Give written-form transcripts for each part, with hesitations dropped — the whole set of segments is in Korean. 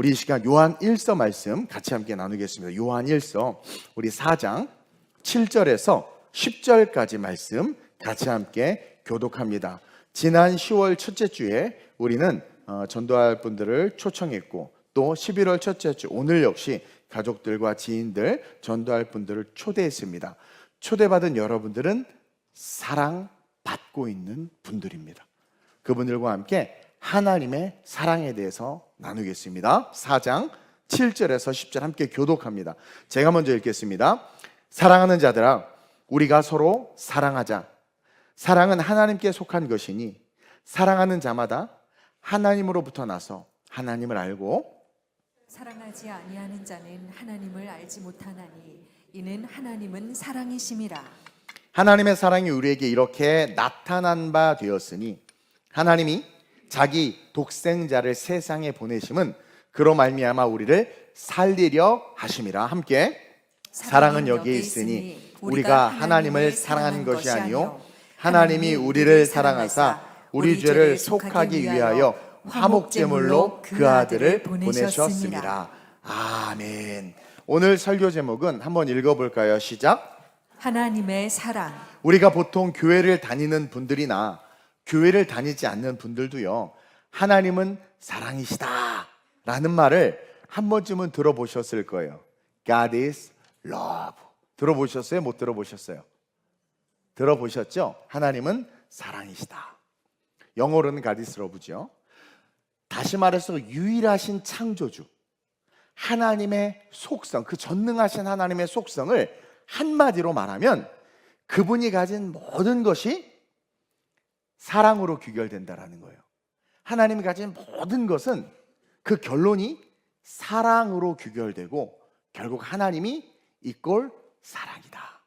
우리 이 시간 요한 1서 말씀 같이 함께 나누겠습니다. 요한 1서 우리 4장 7절에서 10절까지 말씀 같이 함께 교독합니다. 지난 10월 첫째 주에 우리는 전도할 분들을 초청했고, 또 11월 첫째 주 오늘 역시 가족들과 지인들, 전도할 분들을 초대했습니다. 초대받은 여러분들은 사랑받고 있는 분들입니다. 그분들과 함께 하나님의 사랑에 대해서 나누겠습니다. 4장 7절에서 10절 함께 교독합니다. 제가 먼저 읽겠습니다. 사랑하는 자들아, 우리가 서로 사랑하자. 사랑은 하나님께 속한 것이니 사랑하는 자마다 하나님으로부터 나서 하나님을 알고, 사랑하지 아니하는 자는 하나님을 알지 못하나니 이는 하나님은 사랑이심이라. 하나님의 사랑이 우리에게 이렇게 나타난 바 되었으니 하나님이 자기 독생자를 세상에 보내심은 그로 말미암아 우리를 살리려 하심이라. 함께 사랑은 여기에 있으니 우리가 하나님을 사랑한 것이 아니요 하나님이 우리를 사랑하사 우리 죄를 속하기 위하여 화목제물로 그 아들을 보내셨습니다. 아멘. 오늘 설교 제목은 한번 읽어볼까요? 시작. 하나님의 사랑. 우리가 보통 교회를 다니는 분들이나 교회를 다니지 않는 분들도요, 하나님은 사랑이시다 라는 말을 한 번쯤은 들어보셨을 거예요. God is love. 들어보셨어요? 못 들어보셨어요? 들어보셨죠? 하나님은 사랑이시다. 영어로는 God is love죠. 다시 말해서 유일하신 창조주, 하나님의 속성, 그 전능하신 하나님의 속성을 한마디로 말하면 그분이 가진 모든 것이 사랑으로 귀결된다라는 거예요. 하나님이 가진 모든 것은 그 결론이 사랑으로 귀결되고 결국 하나님이 이꼴 사랑이다.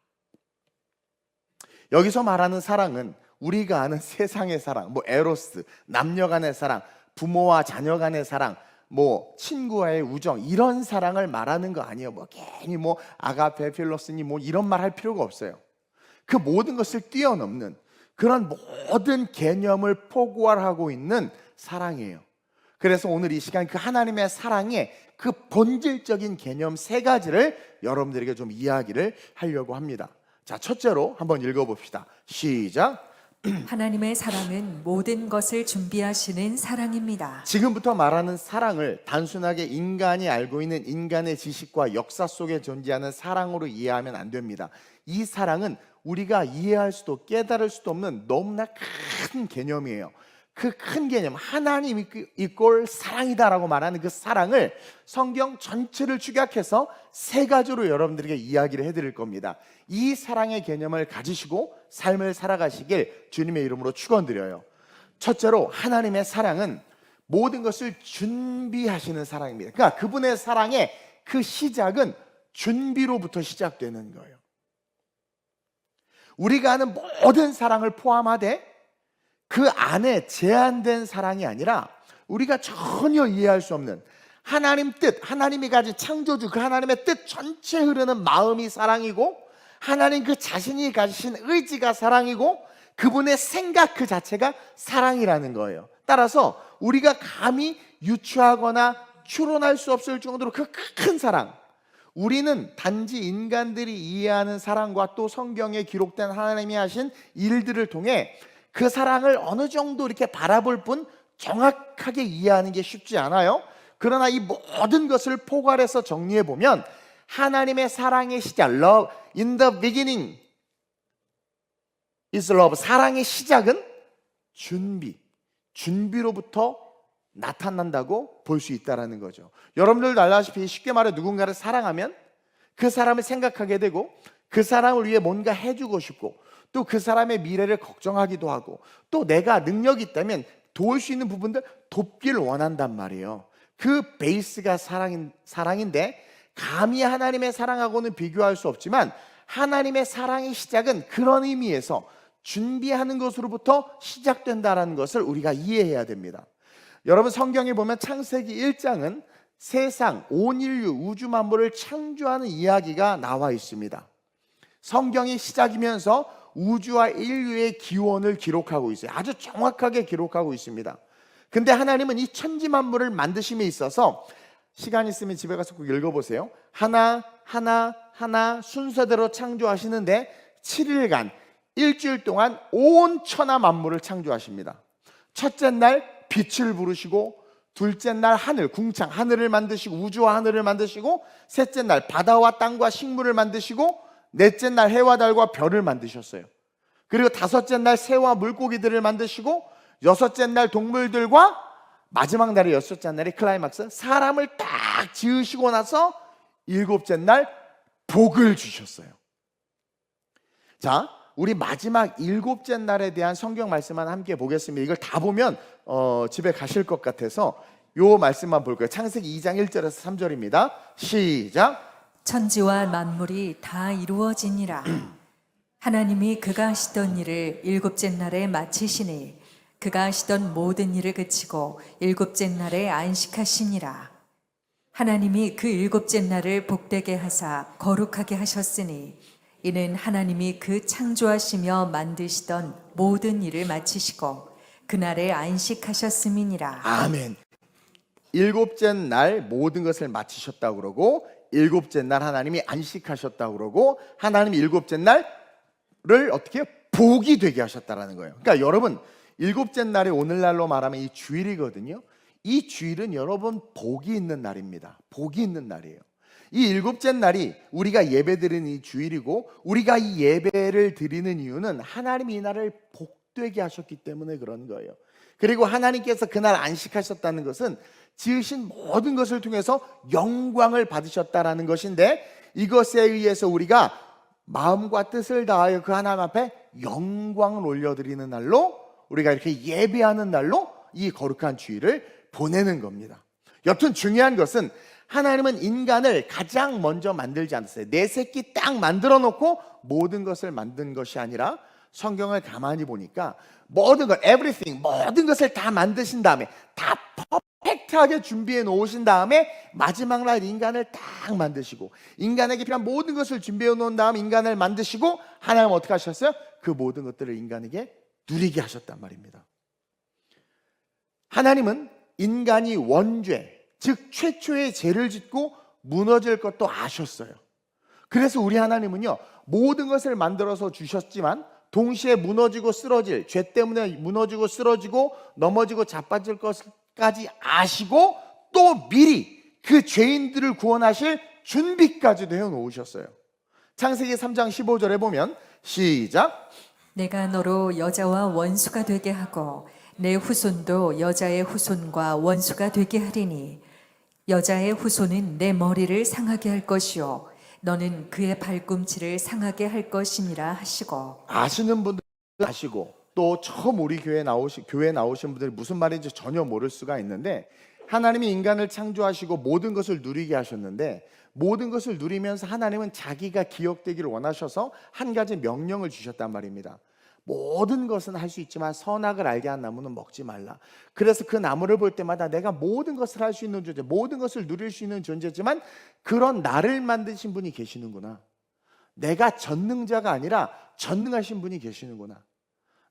여기서 말하는 사랑은 우리가 아는 세상의 사랑, 에로스, 남녀 간의 사랑, 부모와 자녀 간의 사랑, 친구와의 우정, 이런 사랑을 말하는 거 아니에요. 괜히 아가페, 필로스니 이런 말 할 필요가 없어요. 그 모든 것을 뛰어넘는 그런 모든 개념을 포괄하고 있는 사랑이에요. 그래서 오늘 이 시간 그 하나님의 사랑의 그 본질적인 개념 3가지를 여러분들에게 좀 이야기를 하려고 합니다. 자, 첫째로 한번 읽어봅시다. 시작. 하나님의 사랑은 모든 것을 준비하시는 사랑입니다. 지금부터 말하는 사랑을 단순하게 인간이 알고 있는 인간의 지식과 역사 속에 존재하는 사랑으로 이해하면 안 됩니다. 이 사랑은 우리가 이해할 수도 깨달을 수도 없는 너무나 큰 개념이에요. 그 큰 개념, 하나님 이꼴 사랑이다라고 말하는 그 사랑을 성경 전체를 축약해서 3가지로 여러분들에게 이야기를 해드릴 겁니다. 이 사랑의 개념을 가지시고 삶을 살아가시길 주님의 이름으로 축원드려요. 첫째로, 하나님의 사랑은 모든 것을 준비하시는 사랑입니다. 그러니까 그분의 사랑의 그 시작은 준비로부터 시작되는 거예요. 우리가 아는 모든 사랑을 포함하되 그 안에 제한된 사랑이 아니라 우리가 전혀 이해할 수 없는 하나님 뜻, 하나님이 가진 창조주, 그 하나님의 뜻 전체 흐르는 마음이 사랑이고, 하나님 그 자신이 가지신 의지가 사랑이고, 그분의 생각 그 자체가 사랑이라는 거예요. 따라서 우리가 감히 유추하거나 추론할 수 없을 정도로 그 큰 사랑, 우리는 단지 인간들이 이해하는 사랑과 또 성경에 기록된 하나님이 하신 일들을 통해 그 사랑을 어느 정도 이렇게 바라볼 뿐 정확하게 이해하는 게 쉽지 않아요. 그러나 이 모든 것을 포괄해서 정리해 보면 하나님의 사랑의 시작, love in the beginning is love. 사랑의 시작은 준비로부터 나타난다고 볼 수 있다는 거죠. 여러분들도 알다시피 쉽게 말해 누군가를 사랑하면 그 사람을 생각하게 되고 그 사람을 위해 뭔가 해주고 싶고 또 그 사람의 미래를 걱정하기도 하고 또 내가 능력이 있다면 도울 수 있는 부분들 돕기를 원한단 말이에요. 그 베이스가 사랑인데 감히 하나님의 사랑하고는 비교할 수 없지만 하나님의 사랑의 시작은 그런 의미에서 준비하는 것으로부터 시작된다는 것을 우리가 이해해야 됩니다. 여러분, 성경에 보면 창세기 1장은 세상, 온 인류, 우주 만물을 창조하는 이야기가 나와 있습니다. 성경이 시작이면서 우주와 인류의 기원을 기록하고 있어요. 아주 정확하게 기록하고 있습니다. 근데 하나님은 이 천지 만물을 만드심에 있어서 시간 있으면 집에 가서 꼭 읽어보세요. 하나 순서대로 창조하시는데 7일간 일주일 동안 온 천하 만물을 창조하십니다. 첫째 날 빛을 부르시고, 둘째 날 하늘, 궁창 하늘을 만드시고, 우주와 하늘을 만드시고, 셋째 날 바다와 땅과 식물을 만드시고, 넷째 날 해와 달과 별을 만드셨어요. 그리고 다섯째 날 새와 물고기들을 만드시고, 여섯째 날 동물들과, 마지막 날의 여섯째 날이 클라이막스, 사람을 딱 지으시고 나서 일곱째 날 복을 주셨어요. 자, 우리 마지막 일곱째 날에 대한 성경 말씀만 함께 보겠습니다. 이걸 다 보면 집에 가실 것 같아서 요 말씀만 볼 거예요. 창세기 2장 1절에서 3절입니다. 시작. 천지와 만물이 다 이루어지니라. 하나님이 그가 하시던 일을 일곱째 날에 마치시니 그가 하시던 모든 일을 그치고 일곱째 날에 안식하시니라. 하나님이 그 일곱째 날을 복되게 하사 거룩하게 하셨으니 이는 하나님이 그 창조하시며 만드시던 모든 일을 마치시고 그날에 안식하셨음이니라. 아멘. 일곱째 날 모든 것을 마치셨다고 그러고, 일곱째 날 하나님이 안식하셨다고 그러고, 하나님이 일곱째 날을 어떻게 해요? 복이 되게 하셨다라는 거예요. 그러니까 여러분, 일곱째 날이 오늘날로 말하면 이 주일이거든요. 이 주일은 여러분 복이 있는 날입니다. 복이 있는 날이에요. 이 일곱째 날이 우리가 예배드리는 이 주일이고, 우리가 이 예배를 드리는 이유는 하나님이 이 날을 복되게 하셨기 때문에 그런 거예요. 그리고 하나님께서 그날 안식하셨다는 것은 지으신 모든 것을 통해서 영광을 받으셨다라는 것인데, 이것에 의해서 우리가 마음과 뜻을 다하여 그 하나님 앞에 영광을 올려드리는 날로, 우리가 이렇게 예배하는 날로 이 거룩한 주일을 보내는 겁니다. 여튼 중요한 것은 하나님은 인간을 가장 먼저 만들지 않았어요. 내 새끼 딱 만들어 놓고 모든 것을 만든 것이 아니라, 성경을 가만히 보니까 모든 것, everything, 모든 것을 다 만드신 다음에, 다 퍼펙트하게 준비해 놓으신 다음에 마지막 날 인간을 딱 만드시고, 인간에게 필요한 모든 것을 준비해 놓은 다음 인간을 만드시고, 하나님은 어떻게 하셨어요? 그 모든 것들을 인간에게 누리게 하셨단 말입니다. 하나님은 인간이 원죄, 즉 최초의 죄를 짓고 무너질 것도 아셨어요. 그래서 우리 하나님은요, 모든 것을 만들어서 주셨지만 동시에 무너지고 쓰러질, 죄 때문에 무너지고 쓰러지고 넘어지고 자빠질 것까지 아시고, 또 미리 그 죄인들을 구원하실 준비까지도 해놓으셨어요. 창세기 3장 15절에 보면, 시작. 내가 너로 여자와 원수가 되게 하고 내 후손도 여자의 후손과 원수가 되게 하리니 여자의 후손은 내 머리를 상하게 할 것이요 너는 그의 발꿈치를 상하게 할 것이니라 하시고. 아시는 분들 아시고, 또 처음 우리 교회 나오신 분들이 무슨 말인지 전혀 모를 수가 있는데, 하나님이 인간을 창조하시고 모든 것을 누리게 하셨는데, 모든 것을 누리면서 하나님은 자기가 기억되기를 원하셔서 한 가지 명령을 주셨단 말입니다. 모든 것은 할 수 있지만 선악을 알게 한 나무는 먹지 말라. 그래서 그 나무를 볼 때마다 내가 모든 것을 할 수 있는 존재, 모든 것을 누릴 수 있는 존재지만 그런 나를 만드신 분이 계시는구나. 내가 전능자가 아니라 전능하신 분이 계시는구나.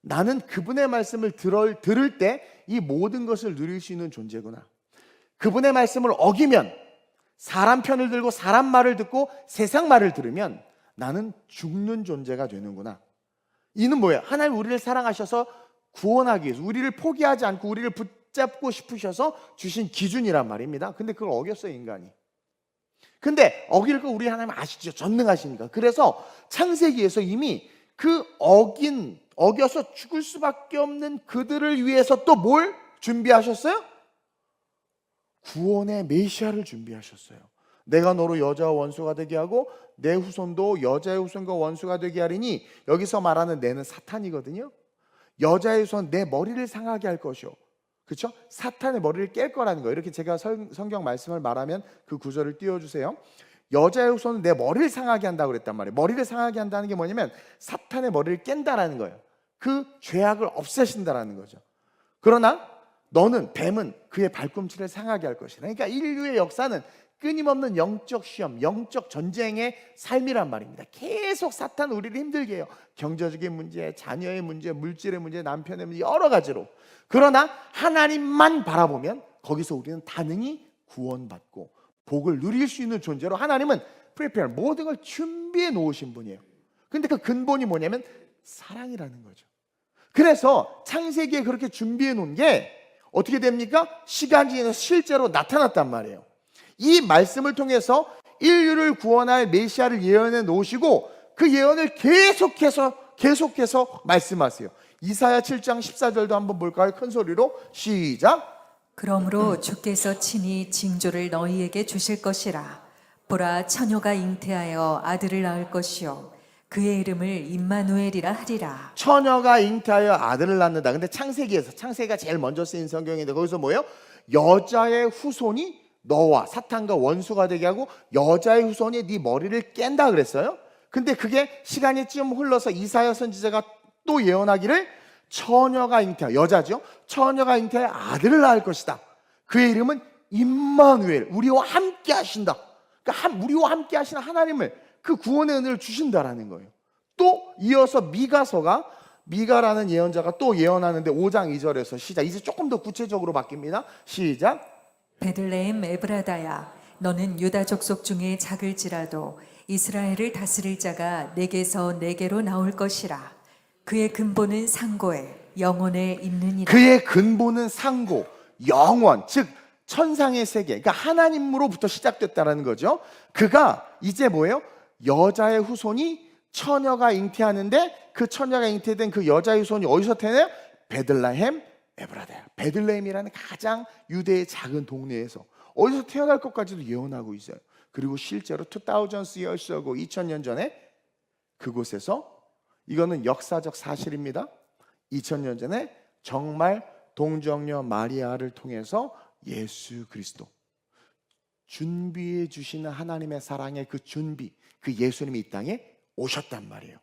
나는 그분의 말씀을 들을 때 이 모든 것을 누릴 수 있는 존재구나. 그분의 말씀을 어기면, 사람 편을 들고 사람 말을 듣고 세상 말을 들으면 나는 죽는 존재가 되는구나. 이는 뭐예요? 하나님 우리를 사랑하셔서 구원하기 위해서 우리를 포기하지 않고 우리를 붙잡고 싶으셔서 주신 기준이란 말입니다. 근데 그걸 어겼어요, 인간이. 근데 어길 거 우리 하나님 아시죠? 전능하시니까. 그래서 창세기에서 이미 그 어겨서 죽을 수밖에 없는 그들을 위해서 또 뭘 준비하셨어요? 구원의 메시아를 준비하셨어요. 내가 너로 여자와 원수가 되게 하고 내 후손도 여자의 후손과 원수가 되게 하리니, 여기서 말하는 내는 사탄이거든요. 여자의 후손 내 머리를 상하게 할 것이요. 그렇죠? 사탄의 머리를 깰 거라는 거예요. 이렇게 제가 성경 말씀을 말하면 그 구절을 띄워주세요. 여자의 후손은 내 머리를 상하게 한다고 그랬단 말이에요. 머리를 상하게 한다는 게 뭐냐면 사탄의 머리를 깬다라는 거예요. 그 죄악을 없애신다라는 거죠. 그러나 너는, 뱀은 그의 발꿈치를 상하게 할 것이다. 그러니까 인류의 역사는 끊임없는 영적 시험, 영적 전쟁의 삶이란 말입니다. 계속 사탄 우리를 힘들게 해요. 경제적인 문제, 자녀의 문제, 물질의 문제, 남편의 문제, 여러 가지로. 그러나 하나님만 바라보면 거기서 우리는 다능히 구원받고 복을 누릴 수 있는 존재로 하나님은 prepare, 모든 걸 준비해 놓으신 분이에요. 근데 그 근본이 뭐냐면 사랑이라는 거죠. 그래서 창세기에 그렇게 준비해 놓은 게 어떻게 됩니까? 시간이 지나서 실제로 나타났단 말이에요. 이 말씀을 통해서 인류를 구원할 메시아를 예언해 놓으시고 그 예언을 계속해서 말씀하세요. 이사야 7장 14절도 한번 볼까요? 큰 소리로 시작. 그러므로 주께서 친히 징조를 너희에게 주실 것이라. 보라, 처녀가 잉태하여 아들을 낳을 것이요 그의 이름을 임마누엘이라 하리라. 처녀가 잉태하여 아들을 낳는다. 근데 창세기가 제일 먼저 쓰인 성경인데 거기서 뭐예요? 여자의 후손이 너와 사탄과 원수가 되게 하고 여자의 후손이 네 머리를 깬다 그랬어요. 근데 그게 시간이 좀 흘러서 이사야 선지자가 또 예언하기를 처녀가 잉태하여, 여자죠, 처녀가 잉태하여 아들을 낳을 것이다. 그의 이름은 임마누엘, 우리와 함께 하신다. 그러니까 우리와 함께 하시는 하나님을, 그 구원의 은혜를 주신다라는 거예요. 또 이어서 미가라는 예언자가 또 예언하는데 5장 2절에서 시작. 이제 조금 더 구체적으로 바뀝니다. 시작. 베들레헴 에브라다야, 너는 유다 족속 중에 작을지라도 이스라엘을 다스릴 자가 내게서 내게로 나올 것이라. 그의 근본은 상고에 영원에 있느니라. 그의 근본은 상고, 영원, 즉 천상의 세계, 그러니까 하나님으로부터 시작됐다는 거죠. 그가 이제 뭐예요? 여자의 후손이 처녀가 잉태하는데 그 처녀가 잉태된 그 여자의 후손이 어디서 태어나요? 베들레헴 에브라다야. 베들레헴이라는 가장 유대의 작은 동네에서 어디서 태어날 것까지도 예언하고 있어요. 그리고 실제로 2000 years ago, 2000년 전에 그곳에서, 이거는 역사적 사실입니다. 2000년 전에 정말 동정녀 마리아를 통해서 예수 그리스도, 준비해 주시는 하나님의 사랑의 그 준비, 그 예수님이 이 땅에 오셨단 말이에요.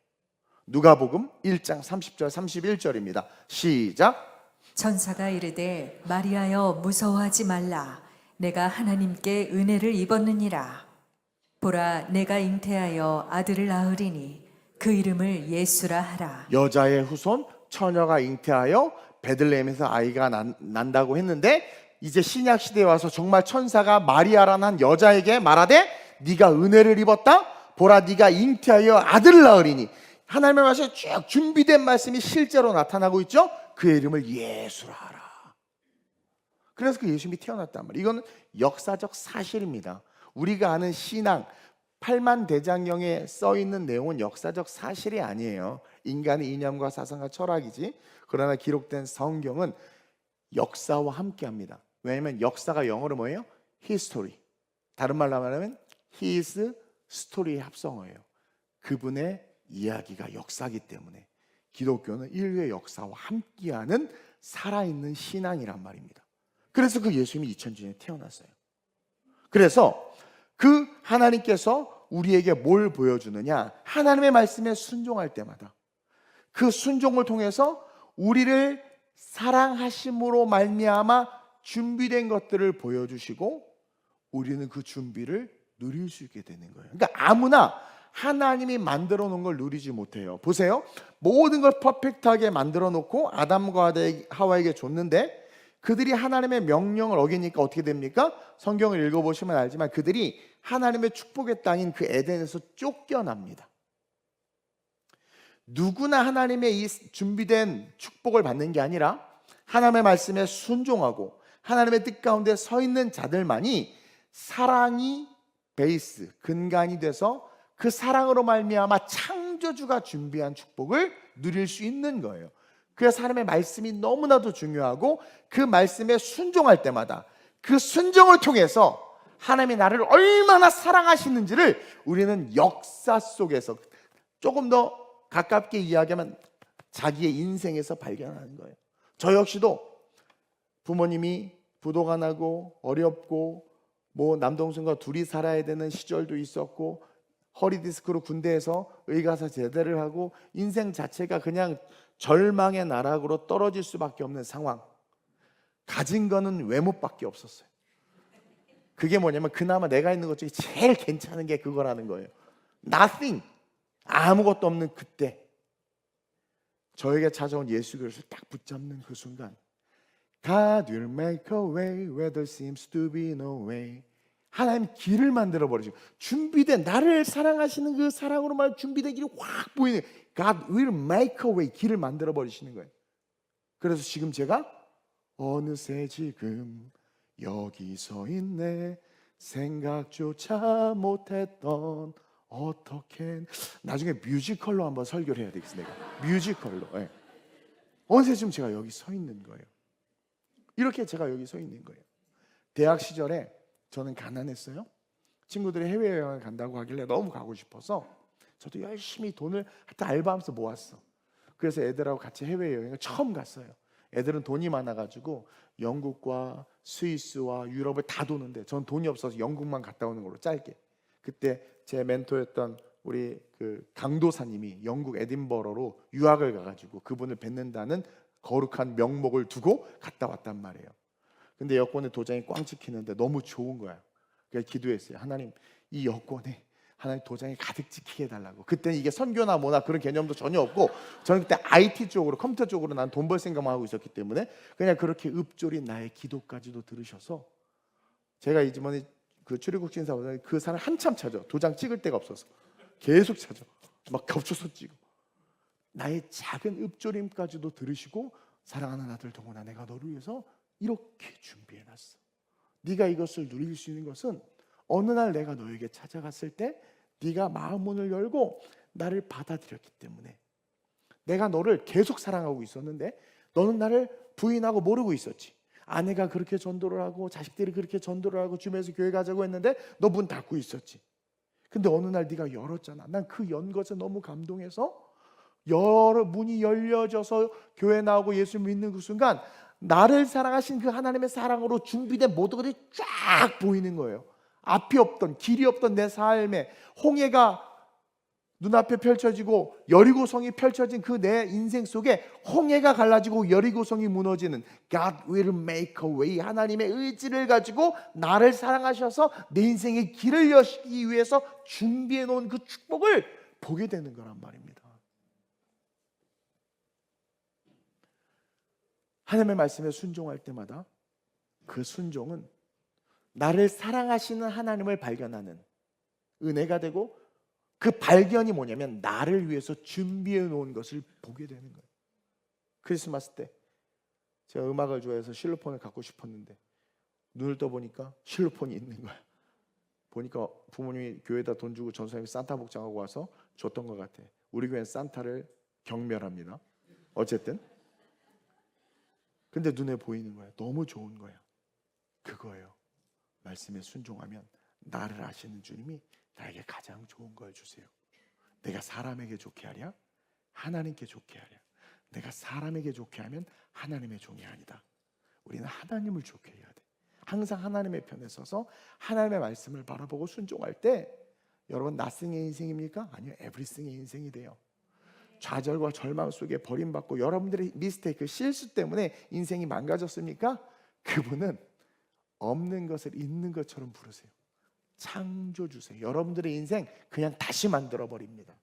누가복음 1장 30절 31절입니다. 시작. 천사가 이르되 마리아여 무서워하지 말라. 내가 하나님께 은혜를 입었느니라. 보라, 내가 잉태하여 아들을 낳으리니 그 이름을 예수라 하라. 여자의 후손 처녀가 잉태하여 베들레헴에서 아이가 난다고 했는데 이제 신약 시대에 와서 정말 천사가 마리아라는 한 여자에게 말하되 네가 은혜를 입었다. 보라, 네가 잉태하여 아들을 낳으리니. 하나님의 말씀에 쭉 준비된 말씀이 실제로 나타나고 있죠. 그의 이름을 예수라 하라. 그래서 그 예수님이 태어났단 말이에요. 이거는 역사적 사실입니다. 우리가 아는 신앙, 팔만대장경에 써있는 내용은 역사적 사실이 아니에요. 인간의 이념과 사상과 철학이지. 그러나 기록된 성경은 역사와 함께합니다. 왜냐하면 역사가 영어로 뭐예요? history. 다른 말로 말하면 his story의 합성어예요. 그분의 이야기가 역사이기 때문에 기독교는 인류의 역사와 함께하는 살아있는 신앙이란 말입니다. 그래서 그 예수님이 2000년 전에 태어났어요. 그래서 그 하나님께서 우리에게 뭘 보여주느냐? 하나님의 말씀에 순종할 때마다 그 순종을 통해서 우리를 사랑하심으로 말미암아 준비된 것들을 보여주시고 우리는 그 준비를 누릴 수 있게 되는 거예요. 그러니까 아무나 하나님이 만들어 놓은 걸 누리지 못해요. 보세요. 모든 걸 퍼펙트하게 만들어 놓고 아담과 하와에게 줬는데 그들이 하나님의 명령을 어기니까 어떻게 됩니까? 성경을 읽어보시면 알지만 그들이 하나님의 축복의 땅인 그 에덴에서 쫓겨납니다. 누구나 하나님의 이 준비된 축복을 받는 게 아니라 하나님의 말씀에 순종하고 하나님의 뜻 가운데 서 있는 자들만이 사랑이 베이스, 근간이 돼서 그 사랑으로 말미암아 창조주가 준비한 축복을 누릴 수 있는 거예요. 그래서 하나님의 말씀이 너무나도 중요하고 그 말씀에 순종할 때마다 그 순종을 통해서 하나님이 나를 얼마나 사랑하시는지를 우리는 역사 속에서 조금 더 가깝게 이야기하면 자기의 인생에서 발견하는 거예요. 저 역시도 부모님이 부도가 나고 어렵고 뭐 남동생과 둘이 살아야 되는 시절도 있었고 허리디스크로 군대에서 의가사 제대를 하고 인생 자체가 그냥 절망의 나락으로 떨어질 수밖에 없는 상황. 가진 거는 외모밖에 없었어요. 그게 뭐냐면 그나마 내가 있는 것 중에 제일 괜찮은 게 그거라는 거예요. Nothing. 아무것도 없는 그때 저에게 찾아온 예수 그리스도를 딱 붙잡는 그 순간 God will make a way where there seems to be no way. 하나님 길을 만들어 버리시고 준비된 나를 사랑하시는 그 사랑으로 말 준비된 길이 확 보이는 God will make a way 길을 만들어 버리시는 거예요. 그래서 지금 제가 어느새 지금 여기 서 있네 생각조차 못했던 어떻게 나중에 뮤지컬로 한번 설교를 해야 되겠어 내가 뮤지컬로 네. 어느새 지금 제가 여기 서 있는 거예요. 이렇게 제가 여기 서 있는 거예요. 대학 시절에 저는 가난했어요. 친구들이 해외여행을 간다고 하길래 너무 가고 싶어서 저도 열심히 돈을 하여튼 알바하면서 모았어. 그래서 애들하고 같이 해외여행을 처음 갔어요. 애들은 돈이 많아가지고 영국과 스위스와 유럽을 다 도는데 전 돈이 없어서 영국만 갔다 오는 걸로 짧게. 그때 제 멘토였던 우리 그 강도사님이 영국 에딘버러로 유학을 가가지고 그분을 뵙는다는 거룩한 명목을 두고 갔다 왔단 말이에요. 근데 여권에 도장이 꽝 찍히는데 너무 좋은 거야. 그래서 기도했어요. 하나님 이 여권에 하나님 도장이 가득 찍히게 해달라고. 그때는 이게 선교나 뭐나 그런 개념도 전혀 없고 저는 그때 IT 쪽으로 컴퓨터 쪽으로 난 돈 벌 생각만 하고 있었기 때문에 그냥 그렇게 읊조린 나의 기도까지도 들으셔서 제가 이번에 그 출애굽 신사보다 그 사람 한참 찾아. 도장 찍을 데가 없어서 계속 찾아. 막 겹쳐서 찍어. 나의 작은 읊조림까지도 들으시고 사랑하는 아들 동원아 내가 너를 위해서 이렇게 준비해놨어. 네가 이것을 누릴 수 있는 것은 어느 날 내가 너에게 찾아갔을 때 네가 마음 문을 열고 나를 받아들였기 때문에 내가 너를 계속 사랑하고 있었는데 너는 나를 부인하고 모르고 있었지. 아내가 그렇게 전도를 하고 자식들이 그렇게 전도를 하고 주변에서 교회 가자고 했는데 너 문 닫고 있었지. 근데 어느 날 네가 열었잖아. 난 그 연 것에 너무 감동해서 여러 문이 열려져서 교회 나오고 예수 믿는 그 순간 나를 사랑하신 그 하나님의 사랑으로 준비된 모든 것이 쫙 보이는 거예요. 앞이 없던 길이 없던 내 삶에 홍해가 눈앞에 펼쳐지고 여리고성이 펼쳐진 그 내 인생 속에 홍해가 갈라지고 여리고성이 무너지는 God will make a way 하나님의 의지를 가지고 나를 사랑하셔서 내 인생의 길을 여시기 위해서 준비해 놓은 그 축복을 보게 되는 거란 말입니다. 하나님의 말씀에 순종할 때마다 그 순종은 나를 사랑하시는 하나님을 발견하는 은혜가 되고 그 발견이 뭐냐면 나를 위해서 준비해 놓은 것을 보게 되는 거예요. 크리스마스 때 제가 음악을 좋아해서 실로폰을 갖고 싶었는데 눈을 떠보니까 실로폰이 있는 거야. 보니까 부모님이 교회에다 돈 주고 전사님이 산타 복장하고 와서 줬던 것 같아. 우리 교회는 산타를 경멸합니다. 어쨌든 근데 눈에 보이는 거야. 너무 좋은 거야. 그거예요. 말씀에 순종하면 나를 아시는 주님이 나에게 가장 좋은 걸 주세요. 내가 사람에게 좋게 하랴 하나님께 좋게 하랴. 내가 사람에게 좋게 하면 하나님의 종이 아니다. 우리는 하나님을 좋게 해야 돼. 항상 하나님의 편에 서서 하나님의 말씀을 바라보고 순종할 때 여러분 nothing의 인생입니까? 아니요, everything의 인생이 돼요. 좌절과 절망 속에 버림받고 여러분들의 미스테이크, 실수 때문에 인생이 망가졌습니까? 그분은 없는 것을 있는 것처럼 부르세요. 창조주세요. 여러분들의 인생 그냥 다시 만들어 버립니다.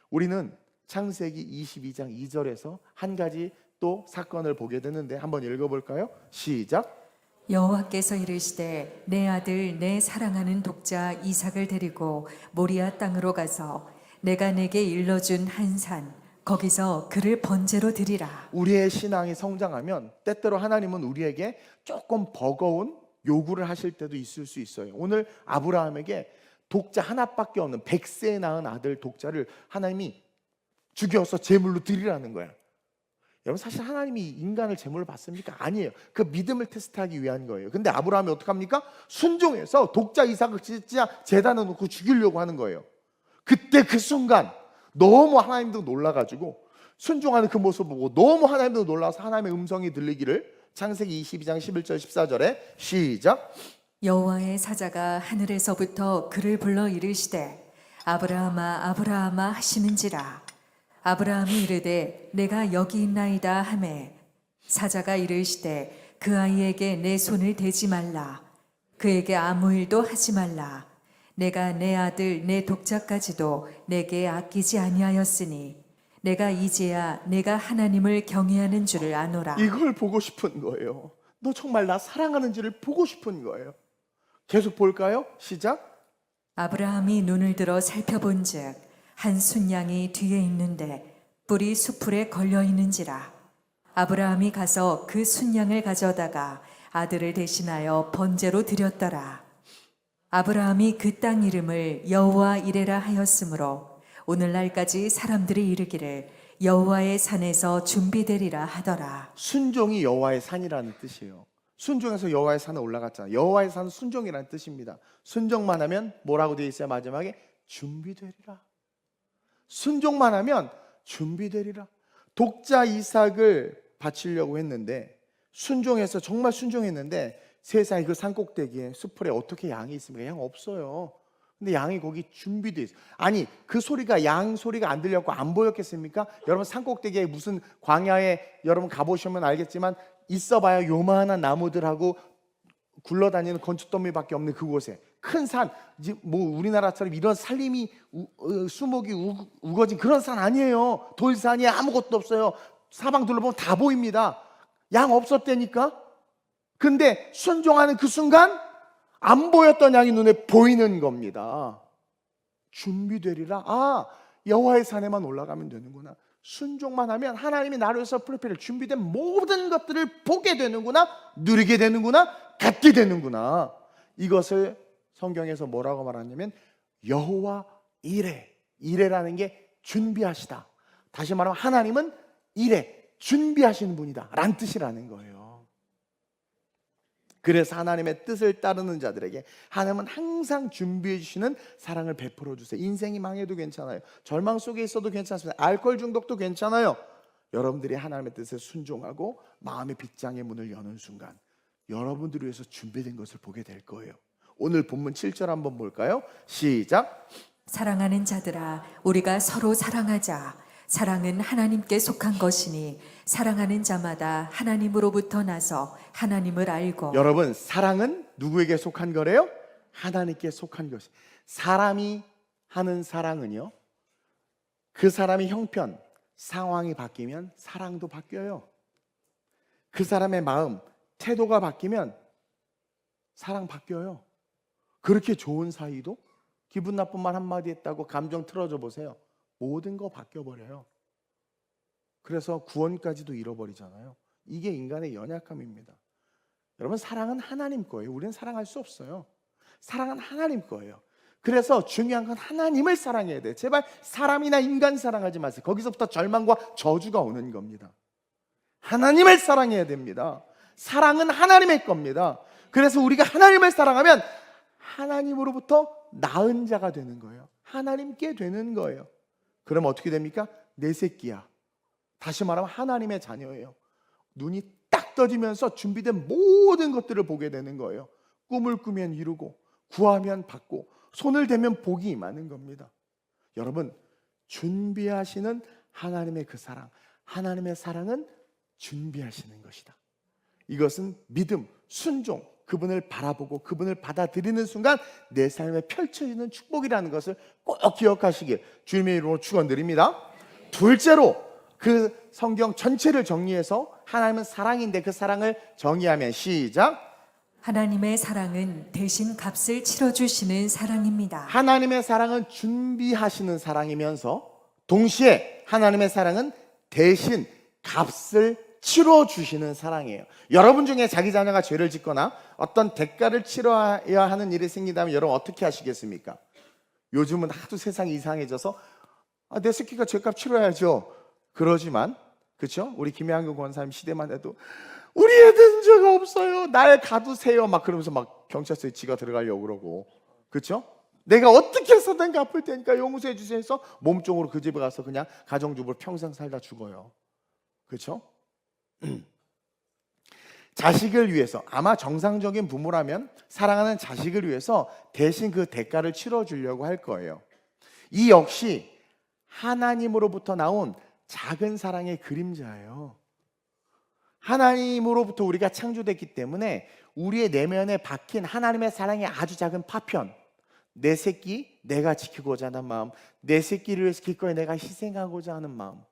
우리는 창세기 22장 2절에서 한 가지 또 사건을 보게 되는데 한번 읽어볼까요? 시작. 여호와께서 이르시되 내 아들 내 사랑하는 독자 이삭을 데리고 모리아 땅으로 가서 내가 내게 일러준 한 산 거기서 그를 번제로 드리라. 우리의 신앙이 성장하면 때때로 하나님은 우리에게 조금 버거운 요구를 하실 때도 있을 수 있어요. 오늘 아브라함에게 독자 하나밖에 없는 100세에 낳은 아들 독자를 하나님이 죽여서 제물로 드리라는 거야. 여러분 사실 하나님이 인간을 제물로 받습니까? 아니에요. 그 믿음을 테스트하기 위한 거예요. 근데 아브라함이 어떡합니까? 순종해서 독자 이삭을 진짜 제단에 놓고 죽이려고 하는 거예요. 그때 그 순간 너무 하나님도 놀라가지고 순종하는 그 모습을 보고 너무 하나님도 놀라서 하나님의 음성이 들리기를 창세기 22장 11절 14절에 시작. 여호와의 사자가 하늘에서부터 그를 불러 이르시되 아브라함아 아브라함아 하시는지라. 아브라함이 이르되 내가 여기 있나이다 하매 사자가 이르시되 그 아이에게 내 손을 대지 말라. 그에게 아무 일도 하지 말라. 내가 내 아들 내 독자까지도 내게 아끼지 아니하였으니 내가 이제야 내가 하나님을 경외하는 줄을 아노라. 이걸 보고 싶은 거예요. 너 정말 나 사랑하는지를 보고 싶은 거예요. 계속 볼까요? 시작. 아브라함이 눈을 들어 살펴본즉 한 순양이 뒤에 있는데 뿔이 수풀에 걸려 있는지라. 아브라함이 가서 그 순양을 가져다가 아들을 대신하여 번제로 드렸더라. 아브라함이 그 땅 이름을 여호와 이레라 하였으므로 오늘날까지 사람들이 이르기를 여호와의 산에서 준비되리라 하더라. 순종이 여호와의 산이라는 뜻이에요. 순종해서 여호와의 산에 올라갔잖아요. 여호와의 산은 순종이라는 뜻입니다. 순종만 하면 뭐라고 되어 있어요? 마지막에 준비되리라. 순종만 하면 준비되리라. 독자 이삭을 바치려고 했는데 순종해서 정말 순종했는데 세상에 그 산꼭대기에 수풀에 어떻게 양이 있습니까? 양 없어요. 근데 양이 거기 준비되어 있어요. 아니 그 소리가 양 소리가 안 들렸고 안 보였겠습니까? 여러분 산꼭대기에 무슨 광야에 여러분 가보시면 알겠지만 있어봐야 요만한 나무들하고 굴러다니는 건축더미밖에 없는 그곳에 큰 산, 뭐 우리나라처럼 이런 산림이 수목이 우거진 그런 산 아니에요. 돌산이 아무것도 없어요. 사방 둘러보면 다 보입니다. 양 없었다니까. 근데 순종하는 그 순간 안 보였던 양이 눈에 보이는 겁니다. 준비되리라. 아, 여호와의 산에만 올라가면 되는구나. 순종만 하면 하나님이 나를 위해서 프리패를 준비된 모든 것들을 보게 되는구나, 누리게 되는구나, 갖게 되는구나. 이것을 성경에서 뭐라고 말하냐면 여호와 이레. 이레라는 게 준비하시다. 다시 말하면 하나님은 이레, 준비하시는 분이다 라는 뜻이라는 거예요. 그래서 하나님의 뜻을 따르는 자들에게 하나님은 항상 준비해 주시는 사랑을 베풀어 주세요. 인생이 망해도 괜찮아요. 절망 속에 있어도 괜찮습니다. 알코올 중독도 괜찮아요. 여러분들이 하나님의 뜻에 순종하고 마음의 빗장의 문을 여는 순간 여러분들을 위해서 준비된 것을 보게 될 거예요. 오늘 본문 7절 한번 볼까요? 시작. 사랑하는 자들아 우리가 서로 사랑하자. 사랑은 하나님께 속한 것이니 사랑하는 자마다 하나님으로부터 나서 하나님을 알고. 여러분 사랑은 누구에게 속한 거래요? 하나님께 속한 것이. 사람이 하는 사랑은요, 그 사람의 형편, 상황이 바뀌면 사랑도 바뀌어요. 그 사람의 마음, 태도가 바뀌면 사랑 바뀌어요. 그렇게 좋은 사이도 기분 나쁜 말 한마디 했다고 감정 틀어져 보세요. 모든 거 바뀌어버려요. 그래서 구원까지도 잃어버리잖아요. 이게 인간의 연약함입니다. 여러분 사랑은 하나님 거예요. 우리는 사랑할 수 없어요. 사랑은 하나님 거예요. 그래서 중요한 건 하나님을 사랑해야 돼요. 제발 사람이나 인간 사랑하지 마세요. 거기서부터 절망과 저주가 오는 겁니다. 하나님을 사랑해야 됩니다. 사랑은 하나님의 겁니다. 그래서 우리가 하나님을 사랑하면 하나님으로부터 낳은 자가 되는 거예요. 하나님께 되는 거예요. 그럼 어떻게 됩니까? 내 새끼야. 다시 말하면 하나님의 자녀예요. 눈이 딱 떠지면서 준비된 모든 것들을 보게 되는 거예요. 꿈을 꾸면 이루고 구하면 받고 손을 대면 복이 임하는 겁니다. 여러분 준비하시는 하나님의 그 사랑, 하나님의 사랑은 준비하시는 것이다. 이것은 믿음, 순종, 그분을 바라보고 그분을 받아들이는 순간 내 삶에 펼쳐지는 축복이라는 것을 꼭 기억하시길 주님의 이름으로 축원드립니다. 둘째로 그 성경 전체를 정리해서 하나님은 사랑인데 그 사랑을 정의하면 시작. 하나님의 사랑은 대신 값을 치러주시는 사랑입니다. 하나님의 사랑은 준비하시는 사랑이면서 동시에 하나님의 사랑은 대신 값을 치러주시는 사랑이에요. 여러분 중에 자기 자녀가 죄를 짓거나 어떤 대가를 치러야 하는 일이 생긴다면 여러분 어떻게 하시겠습니까? 요즘은 하도 세상이 이상해져서 내 새끼가 죄값 치러야죠. 그러지만 그렇죠? 우리 김양규 권사님 시대만 해도 우리 애들은 죄가 없어요. 날 가두세요. 막 그러면서 막 경찰서에 지가 들어가려고 그러고 그렇죠? 내가 어떻게 해서든 갚을 테니까 용서해 주세요 해서 몸종으로 그 집에 가서 그냥 가정주부로 평생 살다 죽어요. 그렇죠? 자식을 위해서 아마 정상적인 부모라면 사랑하는 자식을 위해서 대신 그 대가를 치러주려고 할 거예요. 이 역시 하나님으로부터 나온 작은 사랑의 그림자예요. 하나님으로부터 우리가 창조됐기 때문에 우리의 내면에 박힌 하나님의 사랑의 아주 작은 파편, 내 새끼 내가 지키고자 하는 마음, 내 새끼를 위해서 기꺼이 내가 희생하고자 하는 마음,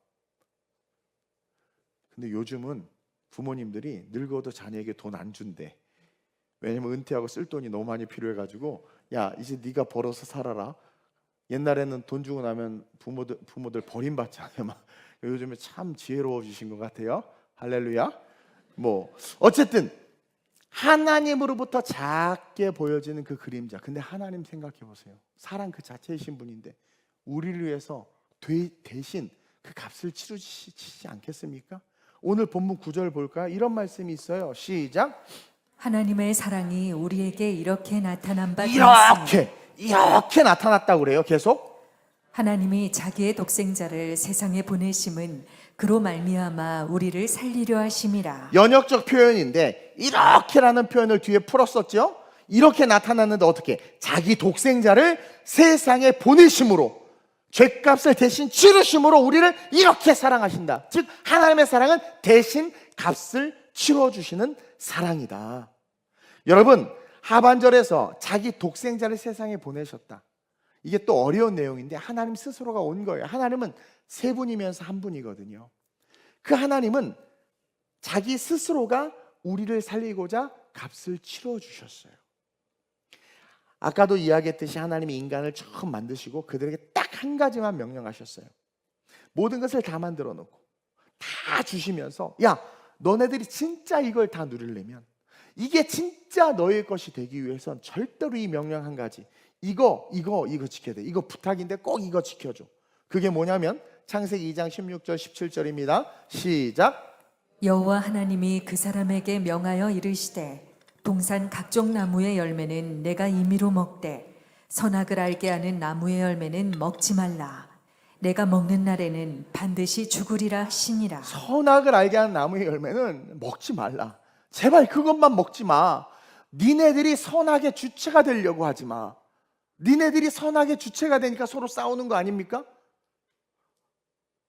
근데 요즘은 부모님들이 늙어도 자녀에게 돈 안 준대. 왜냐면 은퇴하고 쓸 돈이 너무 많이 필요해가지고, 야 이제 네가 벌어서 살아라. 옛날에는 돈 주고 나면 부모들 버림받잖아요. 막 요즘에 참 지혜로워지신 것 같아요. 할렐루야. 뭐 어쨌든 하나님으로부터 작게 보여지는 그 그림자. 근데 하나님 생각해 보세요. 사랑 그 자체이신 분인데 우리를 위해서 대신 그 값을 치르시지 않겠습니까? 오늘 본문 9절 볼까요? 이런 말씀이 있어요. 시작. 하나님의 사랑이 우리에게 이렇게 나타난 바 되었으니 이렇게 나타났다고 그래요. 계속. 하나님이 자기의 독생자를 세상에 보내심은 그로 말미암아 우리를 살리려 하심이라. 연역적 표현인데 이렇게라는 표현을 뒤에 풀었었죠. 이렇게 나타났는데 어떻게? 자기 독생자를 세상에 보내심으로, 죄값을 대신 치르심으로 우리를 이렇게 사랑하신다. 즉 하나님의 사랑은 대신 값을 치러주시는 사랑이다. 여러분, 하반절에서 자기 독생자를 세상에 보내셨다. 이게 또 어려운 내용인데 하나님 스스로가 온 거예요. 하나님은 세 분이면서 한 분이거든요. 그 하나님은 자기 스스로가 우리를 살리고자 값을 치러주셨어요. 아까도 이야기했듯이 하나님이 인간을 처음 만드시고 그들에게 딱 한 가지만 명령하셨어요. 모든 것을 다 만들어 놓고 다 주시면서, 야 너네들이 진짜 이걸 다 누리려면, 이게 진짜 너의 것이 되기 위해선 절대로 이 명령 한 가지, 이거 지켜야 돼. 이거 부탁인데 꼭 이거 지켜줘. 그게 뭐냐면 창세기 2장 16절 17절입니다. 시작. 여호와 하나님이 그 사람에게 명하여 이르시되 동산 각종 나무의 열매는 내가 임의로 먹되 선악을 알게 하는 나무의 열매는 먹지 말라. 내가 먹는 날에는 반드시 죽으리라 하시니라. 선악을 알게 하는 나무의 열매는 먹지 말라. 제발 그것만 먹지 마. 니네들이 선악의 주체가 되려고 하지 마. 니네들이 선악의 주체가 되니까 서로 싸우는 거 아닙니까?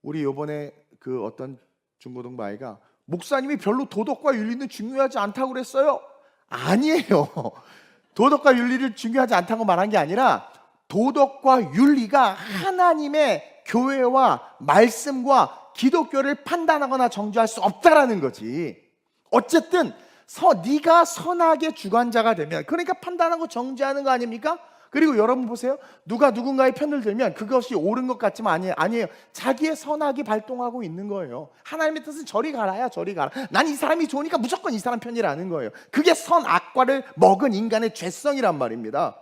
우리 요번에 그 어떤 중고등부 아이가 목사님이 별로 도덕과 윤리는 중요하지 않다고 그랬어요. 아니에요. 도덕과 윤리를 중요하지 않다고 말한 게 아니라 도덕과 윤리가 하나님의 교회와 말씀과 기독교를 판단하거나 정죄할 수 없다라는 거지. 어쨌든 네가 선악의 주관자가 되면, 그러니까 판단하고 정죄하는 거 아닙니까? 그리고 여러분 보세요. 누가 누군가의 편을 들면 그것이 옳은 것 같지만 아니에요. 자기의 선악이 발동하고 있는 거예요. 하나님의 뜻은 저리 가라야 저리 가라. 난 이 사람이 좋으니까 무조건 이 사람 편이라는 거예요. 그게 선악과를 먹은 인간의 죄성이란 말입니다.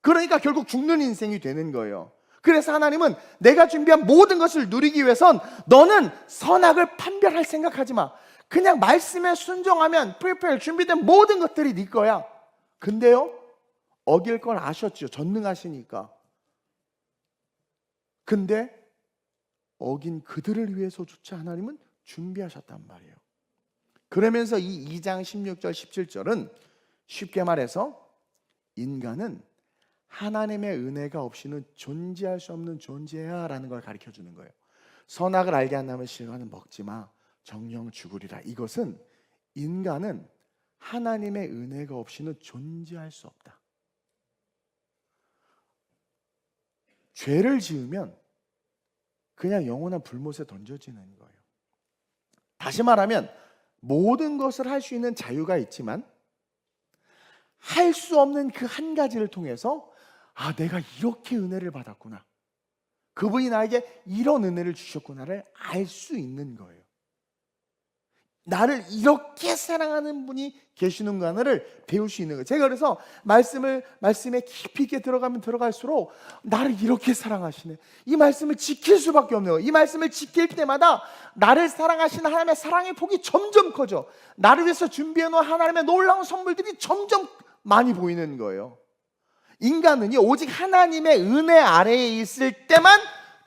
그러니까 결국 죽는 인생이 되는 거예요. 그래서 하나님은 내가 준비한 모든 것을 누리기 위해선 너는 선악을 판별할 생각하지 마. 그냥 말씀에 순종하면 준비된 모든 것들이 네 거야. 근데요, 어길 걸 아셨죠. 전능하시니까. 근데 어긴 그들을 위해서조차 하나님은 준비하셨단 말이에요. 그러면서 이 2장 16절 17절은 쉽게 말해서 인간은 하나님의 은혜가 없이는 존재할 수 없는 존재야 라는 걸 가르쳐 주는 거예요. 선악을 알게 한다면 실과는 먹지 마. 정령 죽으리라. 이것은 인간은 하나님의 은혜가 없이는 존재할 수 없다. 죄를 지으면 그냥 영원한 불못에 던져지는 거예요. 다시 말하면 모든 것을 할 수 있는 자유가 있지만 할 수 없는 그 한 가지를 통해서 내가 이렇게 은혜를 받았구나, 그분이 나에게 이런 은혜를 주셨구나를 알 수 있는 거예요. 나를 이렇게 사랑하는 분이 계시는구나를 배울 수 있는 거예요. 제가 그래서 말씀에 깊이 있게 들어가면 들어갈수록 나를 이렇게 사랑하시네, 이 말씀을 지킬 수밖에 없네요. 이 말씀을 지킬 때마다 나를 사랑하시는 하나님의 사랑의 폭이 점점 커져. 나를 위해서 준비해 놓은 하나님의 놀라운 선물들이 점점 많이 보이는 거예요. 인간은요, 오직 하나님의 은혜 아래에 있을 때만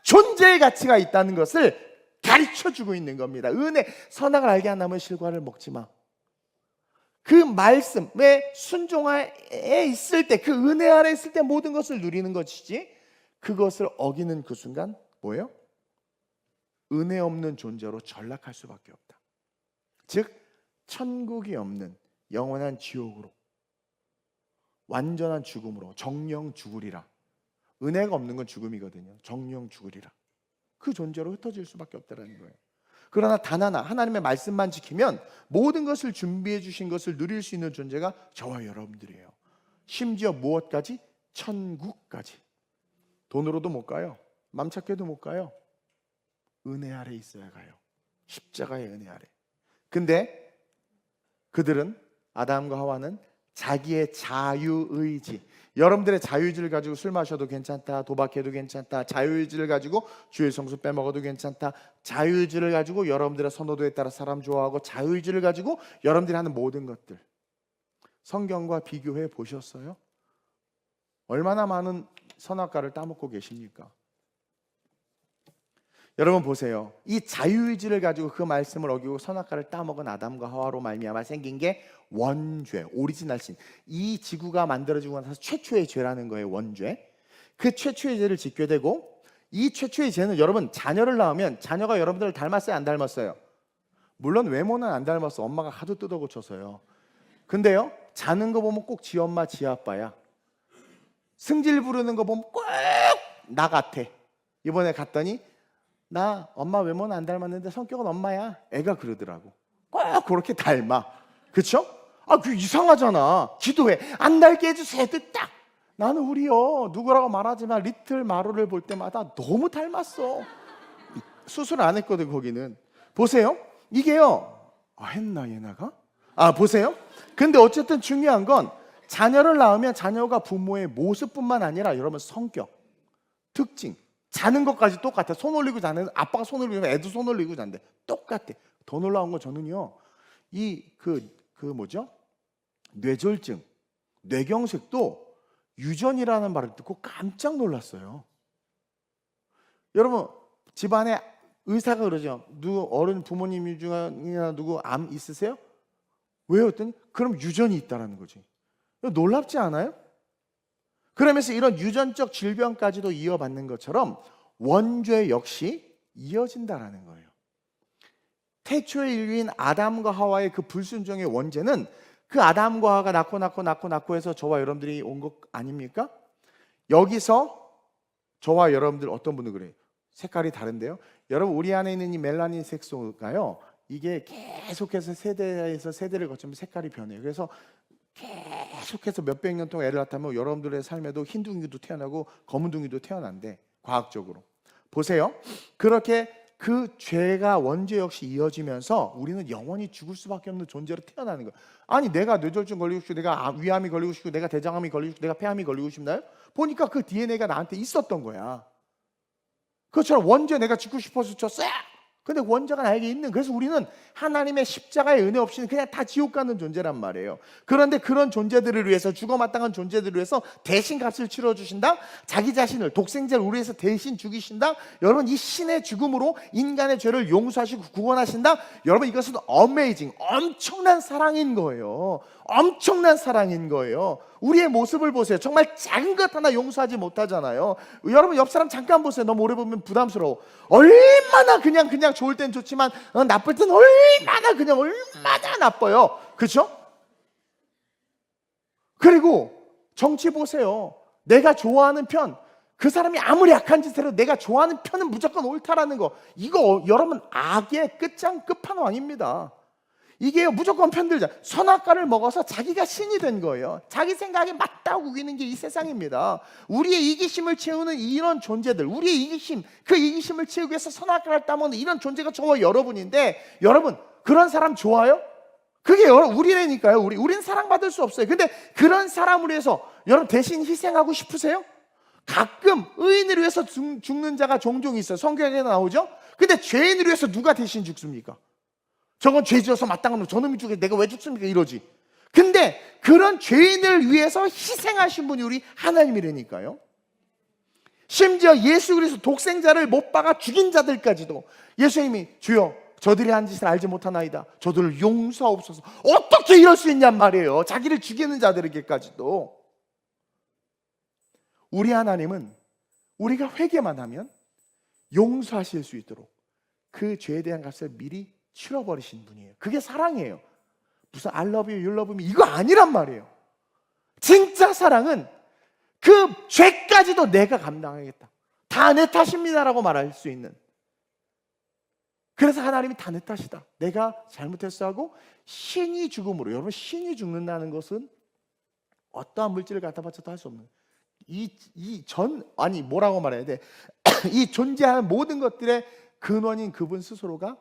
존재의 가치가 있다는 것을 가르쳐주고 있는 겁니다. 선악을 알게 한다면 실과를 먹지 마. 그 말씀에 순종하에 있을 때, 그 은혜 아래 있을 때 모든 것을 누리는 것이지, 그것을 어기는 그 순간 뭐예요? 은혜 없는 존재로 전락할 수밖에 없다. 즉 천국이 없는 영원한 지옥으로, 완전한 죽음으로, 정령 죽으리라. 은혜가 없는 건 죽음이거든요. 정령 죽으리라. 그 존재로 흩어질 수밖에 없다는 거예요. 그러나 단 하나, 하나님의 말씀만 지키면 모든 것을 준비해 주신 것을 누릴 수 있는 존재가 저와 여러분들이에요. 심지어 무엇까지? 천국까지. 돈으로도 못 가요. 맘 찾게도 못 가요. 은혜 아래 있어야 가요. 십자가의 은혜 아래. 근데 그들은, 아담과 하와는 자기의 자유의지, 여러분들의 자유의지를 가지고 술 마셔도 괜찮다, 도박해도 괜찮다, 자유의지를 가지고 주일 성수 빼먹어도 괜찮다, 자유의지를 가지고 여러분들의 선호도에 따라 사람 좋아하고, 자유의지를 가지고 여러분들이 하는 모든 것들, 성경과 비교해 보셨어요? 얼마나 많은 선악과를 따먹고 계십니까? 여러분 보세요. 이 자유의지를 가지고 그 말씀을 어기고 선악과를 따먹은 아담과 하와로 말미암아 생긴 게 원죄, 오리지널 신. 이 지구가 만들어지고 나서 최초의 죄라는 거예요. 원죄. 그 최초의 죄를 짓게 되고, 이 최초의 죄는 여러분, 자녀를 낳으면 자녀가 여러분들을 닮았어요, 안 닮았어요? 물론 외모는 안 닮았어. 엄마가 하도 뜯어 고쳐서요. 근데요, 자는 거 보면 꼭 지 엄마 지 아빠야. 승질 부르는 거 보면 꼭 나 같아. 이번에 갔더니 나 엄마 외모는 안 닮았는데 성격은 엄마야. 애가 그러더라고. 꼭 그렇게 닮아. 그쵸? 아, 그 이상하잖아. 기도해. 안 닮게 해주세요. 딱. 나는 우리요, 누구라고 말하지만 리틀 마루를 볼 때마다 너무 닮았어. 수술 안 했거든, 거기는. 보세요. 이게요. 아, 했나 얘네가? 아, 보세요. 근데 어쨌든 중요한 건 자녀를 낳으면 자녀가 부모의 모습뿐만 아니라 여러분 성격, 특징, 자는 것까지 똑같아. 손 올리고 자는, 아빠가 손 올리고 애도 손 올리고 잔대. 똑같아. 더 놀라운 건 저는요, 뭐죠? 뇌졸중, 뇌경색도 유전이라는 말을 듣고 깜짝 놀랐어요. 여러분, 집안에 의사가 그러죠. 누구 어른 부모님 중이나 누구 암 있으세요? 왜요? 했더니 그럼 유전이 있다라는 거지. 놀랍지 않아요? 그러면서 이런 유전적 질병까지도 이어받는 것처럼 원죄 역시 이어진다라는 거예요. 태초의 인류인 아담과 하와의 그 불순종의 원죄는 그 아담과 하와가 낳고 해서 저와 여러분들이 온 것 아닙니까? 여기서 저와 여러분들 어떤 분들 그래요? 색깔이 다른데요. 여러분, 우리 안에 있는 이 멜라닌 색소가요, 이게 계속해서 세대에서 세대를 거치면 색깔이 변해요. 그래서 계속해서 몇백 년 동안 애를 낳다면 여러분들의 삶에도 흰 둥이도 태어나고 검은 둥이도 태어난대, 과학적으로. 보세요. 그렇게 그 죄가 원죄 역시 이어지면서 우리는 영원히 죽을 수밖에 없는 존재로 태어나는 거예요. 아니, 내가 뇌졸중 걸리고 싶고, 내가 위암이 걸리고 싶고, 내가 대장암이 걸리고 싶고, 내가 폐암이 걸리고 싶나요? 보니까 그 DNA가 나한테 있었던 거야. 그것처럼 원죄 내가 짓고 싶어서 졌어요. 근데 원죄가 나에게 있는, 그래서 우리는 하나님의 십자가의 은혜 없이는 그냥 다 지옥 가는 존재란 말이에요. 그런데 그런 존재들을 위해서, 죽어 마땅한 존재들을 위해서 대신 값을 치러주신다. 자기 자신을, 독생자를 우리 위해서 대신 죽이신다. 여러분, 이 신의 죽음으로 인간의 죄를 용서하시고 구원하신다. 여러분, 이것은 어메이징, 엄청난 사랑인 거예요. 엄청난 사랑인 거예요. 우리의 모습을 보세요. 정말 작은 것 하나 용서하지 못하잖아요. 여러분, 옆 사람 잠깐 보세요. 너무 오래 보면 부담스러워. 얼마나 그냥 좋을 땐 좋지만 나쁠 땐 얼마나 나빠요. 그렇죠? 그리고 정치 보세요. 내가 좋아하는 편, 그 사람이 아무리 악한 짓을 해도 내가 좋아하는 편은 무조건 옳다라는 거, 이거 여러분 악의 끝판왕입니다. 이게 무조건 편들자. 선악과를 먹어서 자기가 신이 된 거예요. 자기 생각에 맞다고 우기는 게 이 세상입니다. 우리의 이기심을 채우는 이런 존재들, 우리의 이기심, 그 이기심을 채우기 위해서 선악과를 따먹는 이런 존재가 저와 여러분인데, 여러분 그런 사람 좋아요? 그게 우리라니까요. 우린 사랑받을 수 없어요. 근데 그런 사람을 위해서 여러분 대신 희생하고 싶으세요? 가끔 의인을 위해서 죽는 자가 종종 있어요. 성경에 나오죠. 근데 죄인을 위해서 누가 대신 죽습니까? 저건 죄 지어서 마땅한 놈, 저놈이 죽여, 내가 왜 죽습니까? 이러지. 근데 그런 죄인을 위해서 희생하신 분이 우리 하나님이라니까요. 심지어 예수 그리스도 독생자를 못 박아 죽인 자들까지도 예수님이 주여 저들이 한 짓을 알지 못하나이다, 저들을 용서하옵소서. 어떻게 이럴 수 있냔 말이에요. 자기를 죽이는 자들에게까지도. 우리 하나님은 우리가 회개만 하면 용서하실 수 있도록 그 죄에 대한 값을 미리 치러버리신 분이에요. 그게 사랑이에요. 무슨 I love you, you love me 이거 아니란 말이에요. 진짜 사랑은 그 죄까지도 내가 감당하겠다, 다 내 탓입니다라고 말할 수 있는, 그래서 하나님이 다 내 탓이다, 내가 잘못했어 하고 신이 죽음으로, 여러분 신이 죽는다는 것은 어떠한 물질을 갖다 바쳐도 할 수 없는, 뭐라고 말해야 돼? 이 존재하는 모든 것들의 근원인 그분 스스로가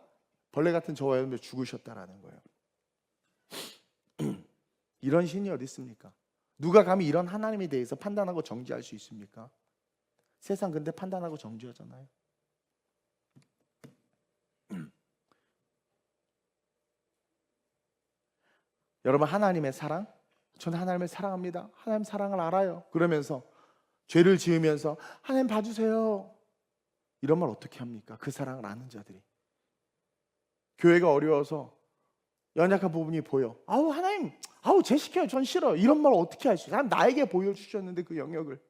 벌레 같은 저와 여러분들 죽으셨다라는 거예요. 이런 신이 어디 있습니까? 누가 감히 이런 하나님에 대해서 판단하고 정죄할 수 있습니까? 세상 근데 판단하고 정죄하잖아요. 여러분, 하나님의 사랑, 저는 하나님을 사랑합니다, 하나님 사랑을 알아요, 그러면서 죄를 지으면서 하나님 봐주세요, 이런 말 어떻게 합니까? 그 사랑을 아는 자들이. 교회가 어려워서 연약한 부분이 보여, 아우 하나님, 아우 죄 시켜요, 전 싫어, 이런 말 어떻게 할 수 있어요? 하나님 나에게 보여주셨는데 그 영역을.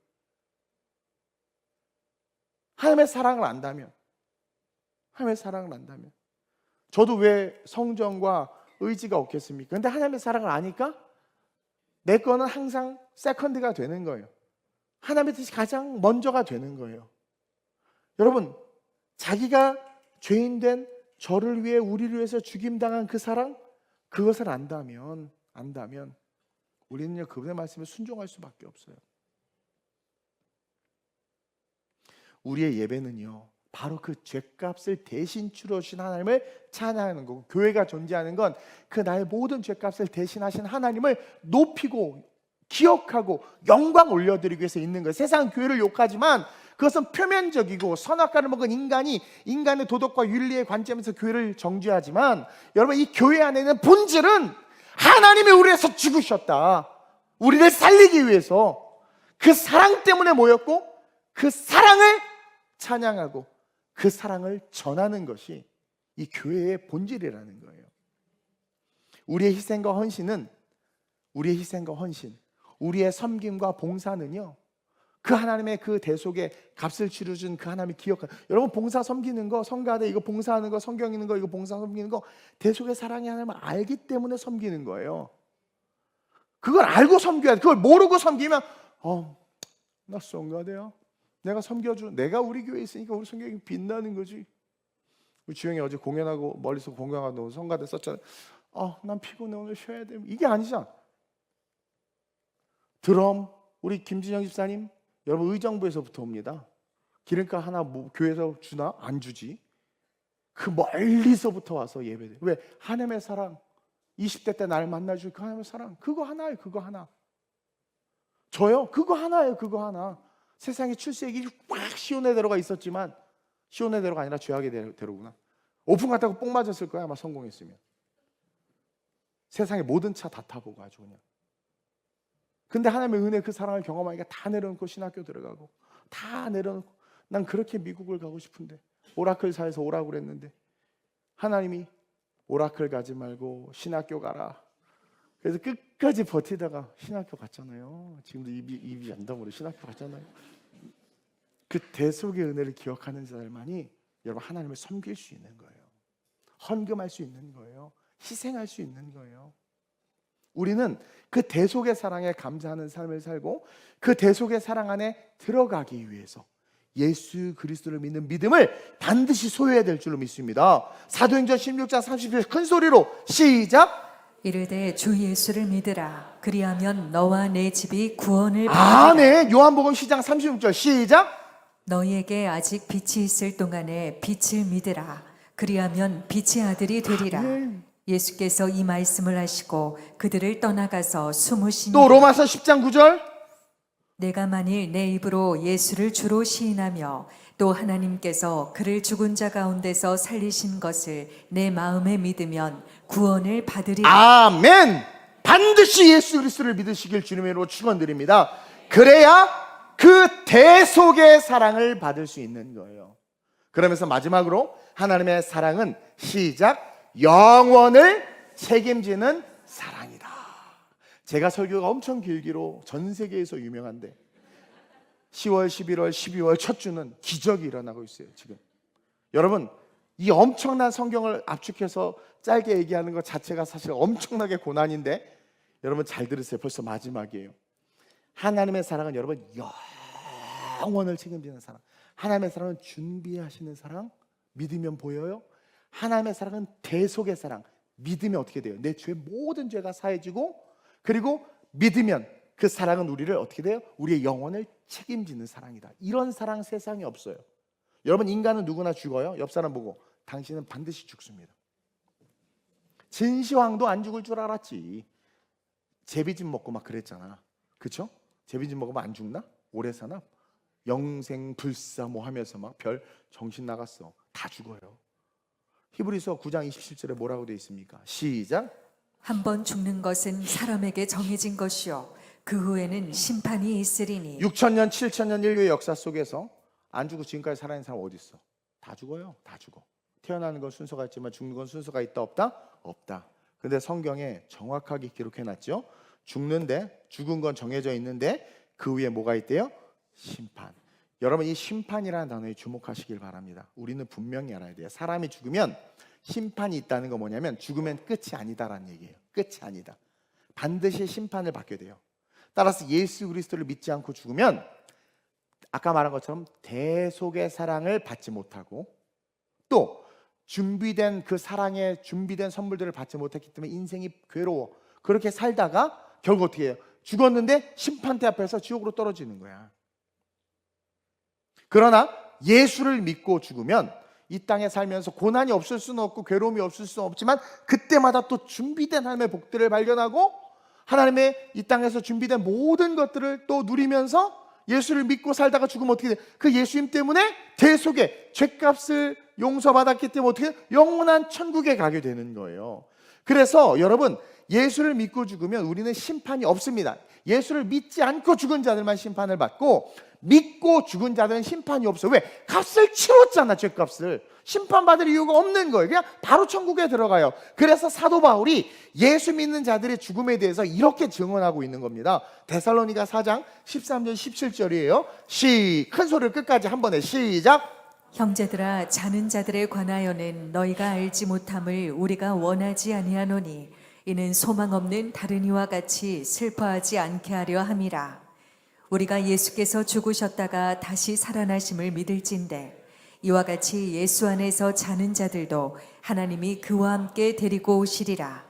하나님의 사랑을 안다면, 하나님의 사랑을 안다면 저도 왜 성정과 의지가 없겠습니까? 근데 하나님의 사랑을 아니까 내 거는 항상 세컨드가 되는 거예요. 하나님의 뜻이 가장 먼저가 되는 거예요. 여러분, 자기가 죄인된 저를 위해, 우리를 위해서 죽임당한 그 사랑, 그것을 안다면 우리는요 그분의 말씀에 순종할 수밖에 없어요. 우리의 예배는요 바로 그 죄값을 대신 치러주신 하나님을 찬양하는 거고, 교회가 존재하는 건 그 나의 모든 죄값을 대신하신 하나님을 높이고 기억하고 영광 올려드리기 위해서 있는 거예요. 세상은 교회를 욕하지만 그것은 표면적이고, 선악과를 먹은 인간이 인간의 도덕과 윤리의 관점에서 교회를 정죄하지만, 여러분 이 교회 안에 있는 본질은 하나님이 우리를 위해서 죽으셨다, 우리를 살리기 위해서 그 사랑 때문에 모였고, 그 사랑을 찬양하고 그 사랑을 전하는 것이 이 교회의 본질이라는 거예요. 우리의 희생과 헌신, 우리의 섬김과 봉사는요 그 하나님의 그 대속에 값을 치러준 그 하나님이 기억하는, 여러분 봉사 섬기는 거, 성가대 이거 봉사하는 거, 성경 읽는 거 이거 봉사 섬기는 거, 대속의 사랑의 하나님을 알기 때문에 섬기는 거예요. 그걸 알고 섬겨야 돼. 그걸 모르고 섬기면 나 성가대야, 내가 섬겨준, 내가 우리 교회에 있으니까 우리 성경이 빛나는 거지. 우리 주영이 어제 공연하고 멀리서 공연하고 성가대 썼잖아요. 난 피곤해, 오늘 쉬어야 돼. 이게 아니잖아. 드럼, 우리 김진영 집사님, 여러분 의정부에서부터 옵니다. 기름값 하나 교회에서 주나? 안 주지. 그 멀리서부터 와서 예배돼. 왜? 하나님의 사랑, 20대 때 나를 만나줄 그 하나님의 사랑, 그거 하나예요. 그거 하나. 저요? 그거 하나예요. 그거 하나. 세상에 출세기 꽉 시온의대로가 있었지만, 시온의대로가 아니라 죄악의 대로구나. 오픈 갔다고 뽕 맞았을 거야 아마, 성공했으면. 세상의 모든 차 다 타보고 아주 그냥. 근데 하나님의 은혜, 그 사랑을 경험하니까 다 내려놓고 신학교 들어가고, 다 내려놓고, 난 그렇게 미국을 가고 싶은데, 오라클사에서 오라고 그랬는데 하나님이 오라클 가지 말고 신학교 가라. 그래서 끝까지 버티다가 신학교 갔잖아요. 지금도 입이 연담으로 신학교 갔잖아요. 그 대속의 은혜를 기억하는 자들만이 여러분 하나님을 섬길 수 있는 거예요. 헌금할 수 있는 거예요. 희생할 수 있는 거예요. 우리는 그 대속의 사랑에 감사하는 삶을 살고, 그 대속의 사랑 안에 들어가기 위해서 예수 그리스도를 믿는 믿음을 반드시 소유해야 될 줄로 믿습니다. 사도행전 16장 30절 큰 소리로 시작. 이르되 주 예수를 믿으라. 그리하면 너와 내 집이 구원을 받으리라. 아멘. 요한복음 10장 36절 시작. 너희에게 아직 빛이 있을 동안에 빛을 믿으라. 그리하면 빛의 아들이 되리라. 예수께서 이 말씀을 하시고 그들을 떠나가서 숨으시니, 또 로마서 10장 9절. 내가 만일 내 입으로 예수를 주로 시인하며 또 하나님께서 그를 죽은 자 가운데서 살리신 것을 내 마음에 믿으면 구원을 받으리라. 아멘. 반드시 예수 그리스도를 믿으시길 주님의 이름으로 축원드립니다. 그래야 그 대속의 사랑을 받을 수 있는 거예요. 그러면서 마지막으로 하나님의 사랑은 시작. 영원을 책임지는 사랑이다. 제가 설교가 엄청 길기로 전 세계에서 유명한데 10월, 11월, 12월 첫 주는 기적이 일어나고 있어요. 지금 여러분, 이 엄청난 성경을 압축해서 짧게 얘기하는 것 자체가 사실 엄청나게 고난인데, 여러분 잘 들으세요. 벌써 마지막이에요. 하나님의 사랑은 여러분 영원을 책임지는 사랑. 하나님의 사랑은 준비하시는 사랑. 믿으면 보여요. 하나님의 사랑은 대속의 사랑. 믿으면 어떻게 돼요? 내 죄 모든 죄가 사해지고, 그리고 믿으면 그 사랑은 우리를 어떻게 돼요? 우리의 영혼을 책임지는 사랑이다. 이런 사랑 세상에 없어요. 여러분, 인간은 누구나 죽어요. 옆 사람 보고 당신은 반드시 죽습니다. 진시황도 안 죽을 줄 알았지. 제비집 먹고 막 그랬잖아. 그쵸? 제비집 먹으면 안 죽나? 오래 사나? 영생불사 뭐 하면서 막 별 정신 나갔어. 다 죽어요. 히브리서 9장 27절에 뭐라고 되어 있습니까? 시작. 한 번 죽는 것은 사람에게 정해진 것이요 그 후에는 심판이 있으리니 6,000년, 7,000년 인류의 역사 속에서 안 죽고 지금까지 살아있는 사람 어디 있어? 다 죽어요. 다 죽어. 태어나는 건 순서가 있지만 죽는 건 순서가 있다 없다? 없다. 근데 성경에 정확하게 기록해놨죠. 죽는데, 죽은 건 정해져 있는데 그 위에 뭐가 있대요? 심판. 여러분, 이 심판이라는 단어에 주목하시길 바랍니다. 우리는 분명히 알아야 돼요. 사람이 죽으면 심판이 있다는 건 뭐냐면 죽으면 끝이 아니다라는 얘기예요. 끝이 아니다. 반드시 심판을 받게 돼요. 따라서 예수 그리스도를 믿지 않고 죽으면 아까 말한 것처럼 대속의 사랑을 받지 못하고, 또 준비된 그 사랑의 준비된 선물들을 받지 못했기 때문에 인생이 괴로워. 그렇게 살다가 결국 어떻게 해요? 죽었는데 심판대 앞에서 지옥으로 떨어지는 거야. 그러나 예수를 믿고 죽으면 이 땅에 살면서 고난이 없을 수는 없고 괴로움이 없을 수는 없지만 그때마다 또 준비된 하나님의 복들을 발견하고 하나님의 이 땅에서 준비된 모든 것들을 또 누리면서 예수를 믿고 살다가 죽으면 어떻게 돼? 그 예수님 때문에 대속의 죄값을 용서받았기 때문에 어떻게 돼? 영원한 천국에 가게 되는 거예요. 그래서 여러분, 예수를 믿고 죽으면 우리는 심판이 없습니다. 예수를 믿지 않고 죽은 자들만 심판을 받고, 믿고 죽은 자들은 심판이 없어. 왜? 값을 치렀잖아. 죄값을. 심판받을 이유가 없는 거예요. 그냥 바로 천국에 들어가요. 그래서 사도 바울이 예수 믿는 자들의 죽음에 대해서 이렇게 증언하고 있는 겁니다. 데살로니가 4장 13절 17절이에요 큰 소리를 끝까지 한 번에 시작. 형제들아 자는 자들에 관하여는 너희가 알지 못함을 우리가 원하지 아니하노니 이는 소망 없는 다른 이와 같이 슬퍼하지 않게 하려 함이라. 우리가 예수께서 죽으셨다가 다시 살아나심을 믿을진대 이와 같이 예수 안에서 자는 자들도 하나님이 그와 함께 데리고 오시리라.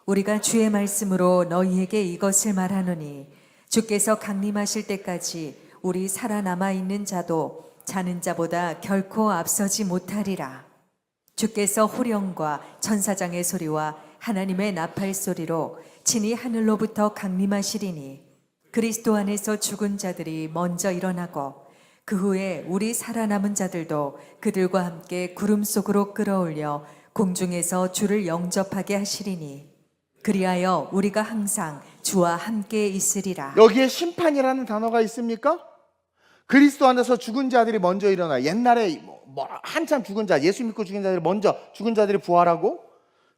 우리가 주의 말씀으로 너희에게 이것을 말하노니 주께서 강림하실 때까지 우리 살아남아 있는 자도 자는 자보다 결코 앞서지 못하리라. 주께서 호령과 천사장의 소리와 하나님의 나팔 소리로 친히 하늘로부터 강림하시리니 그리스도 안에서 죽은 자들이 먼저 일어나고 그 후에 우리 살아남은 자들도 그들과 함께 구름 속으로 끌어올려 공중에서 주를 영접하게 하시리니 그리하여 우리가 항상 주와 함께 있으리라. 여기에 심판이라는 단어가 있습니까? 그리스도 안에서 죽은 자들이 먼저 일어나. 옛날에 한참 죽은 자, 예수 믿고 죽은 자들이 먼저 죽은 자들이 부활하고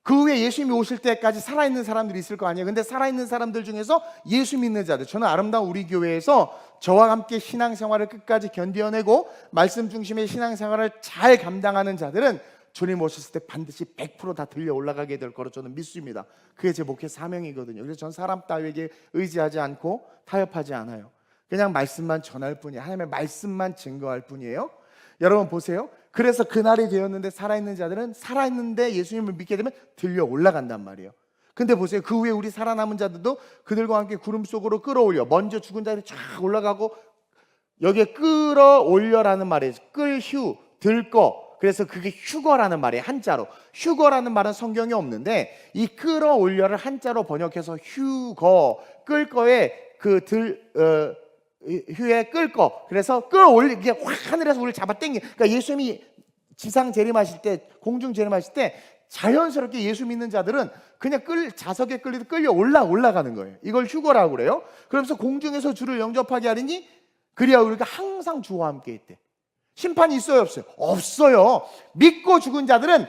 그 후에 예수님이 오실 때까지 살아있는 사람들이 있을 거 아니에요. 근데 살아있는 사람들 중에서 예수 믿는 자들, 저는 아름다운 우리 교회에서 저와 함께 신앙생활을 끝까지 견뎌내고 말씀 중심의 신앙생활을 잘 감당하는 자들은 주님 오셨을 때 반드시 100% 다 들려 올라가게 될 거로 저는 믿습니다. 그게 제 목회 사명이거든요. 그래서 전 사람 따위에게 의지하지 않고 타협하지 않아요. 그냥 말씀만 전할 뿐이에요. 하나님의 말씀만 증거할 뿐이에요. 여러분 보세요. 그래서 그날이 되었는데 살아있는 자들은 살아있는데 예수님을 믿게 되면 들려 올라간단 말이에요. 근데 보세요. 그 후에 우리 살아남은 자들도 그들과 함께 구름 속으로 끌어올려. 먼저 죽은 자들이 쫙 올라가고, 여기에 끌어올려라는 말이에요. 끌휴, 들거. 그래서 그게 휴거라는 말이에요. 한자로. 휴거라는 말은 성경에 없는데 이 끌어올려를 한자로 번역해서 휴거, 끌 거에 휴에 끌 거. 그래서 끌어올리, 이게 확 하늘에서 우리를 잡아 당겨. 그러니까 예수님이 지상 재림하실 때, 공중 재림하실 때 자연스럽게 예수 믿는 자들은 그냥 자석에 끌리듯 끌려 올라가는 거예요. 이걸 휴거라고 그래요. 그러면서 공중에서 주를 영접하게 하리니 그리야 우리가 항상 주와 함께 있대. 심판이 있어요, 없어요? 없어요. 믿고 죽은 자들은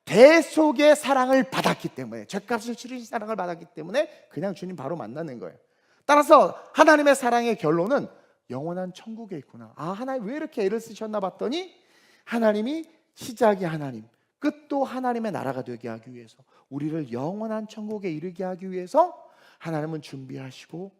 대속의 사랑을 받았기 때문에, 죄값을 치르신 사랑을 받았기 때문에 그냥 주님 바로 만나는 거예요. 따라서 하나님의 사랑의 결론은 영원한 천국에 있구나. 아, 하나님 왜 이렇게 애를 쓰셨나 봤더니 하나님이 시작이 하나님, 끝도 하나님의 나라가 되게 하기 위해서, 우리를 영원한 천국에 이르게 하기 위해서 하나님은 준비하시고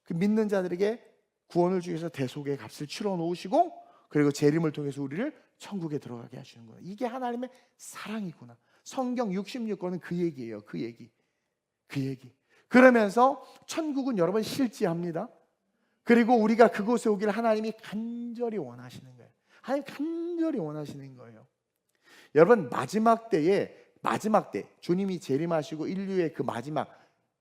그 믿는 자들에게 구원을 주기 위해서 대속의 값을 치러 놓으시고 그리고 재림을 통해서 우리를 천국에 들어가게 하시는 거예요. 이게 하나님의 사랑이구나. 성경 66권은 그 얘기예요. 그 얘기. 그러면서 천국은 여러분 실제합니다. 그리고 우리가 그곳에 오기를 하나님이 간절히 원하시는 거예요. 하나님 간절히 원하시는 거예요. 여러분 마지막 때 주님이 재림하시고 인류의 그 마지막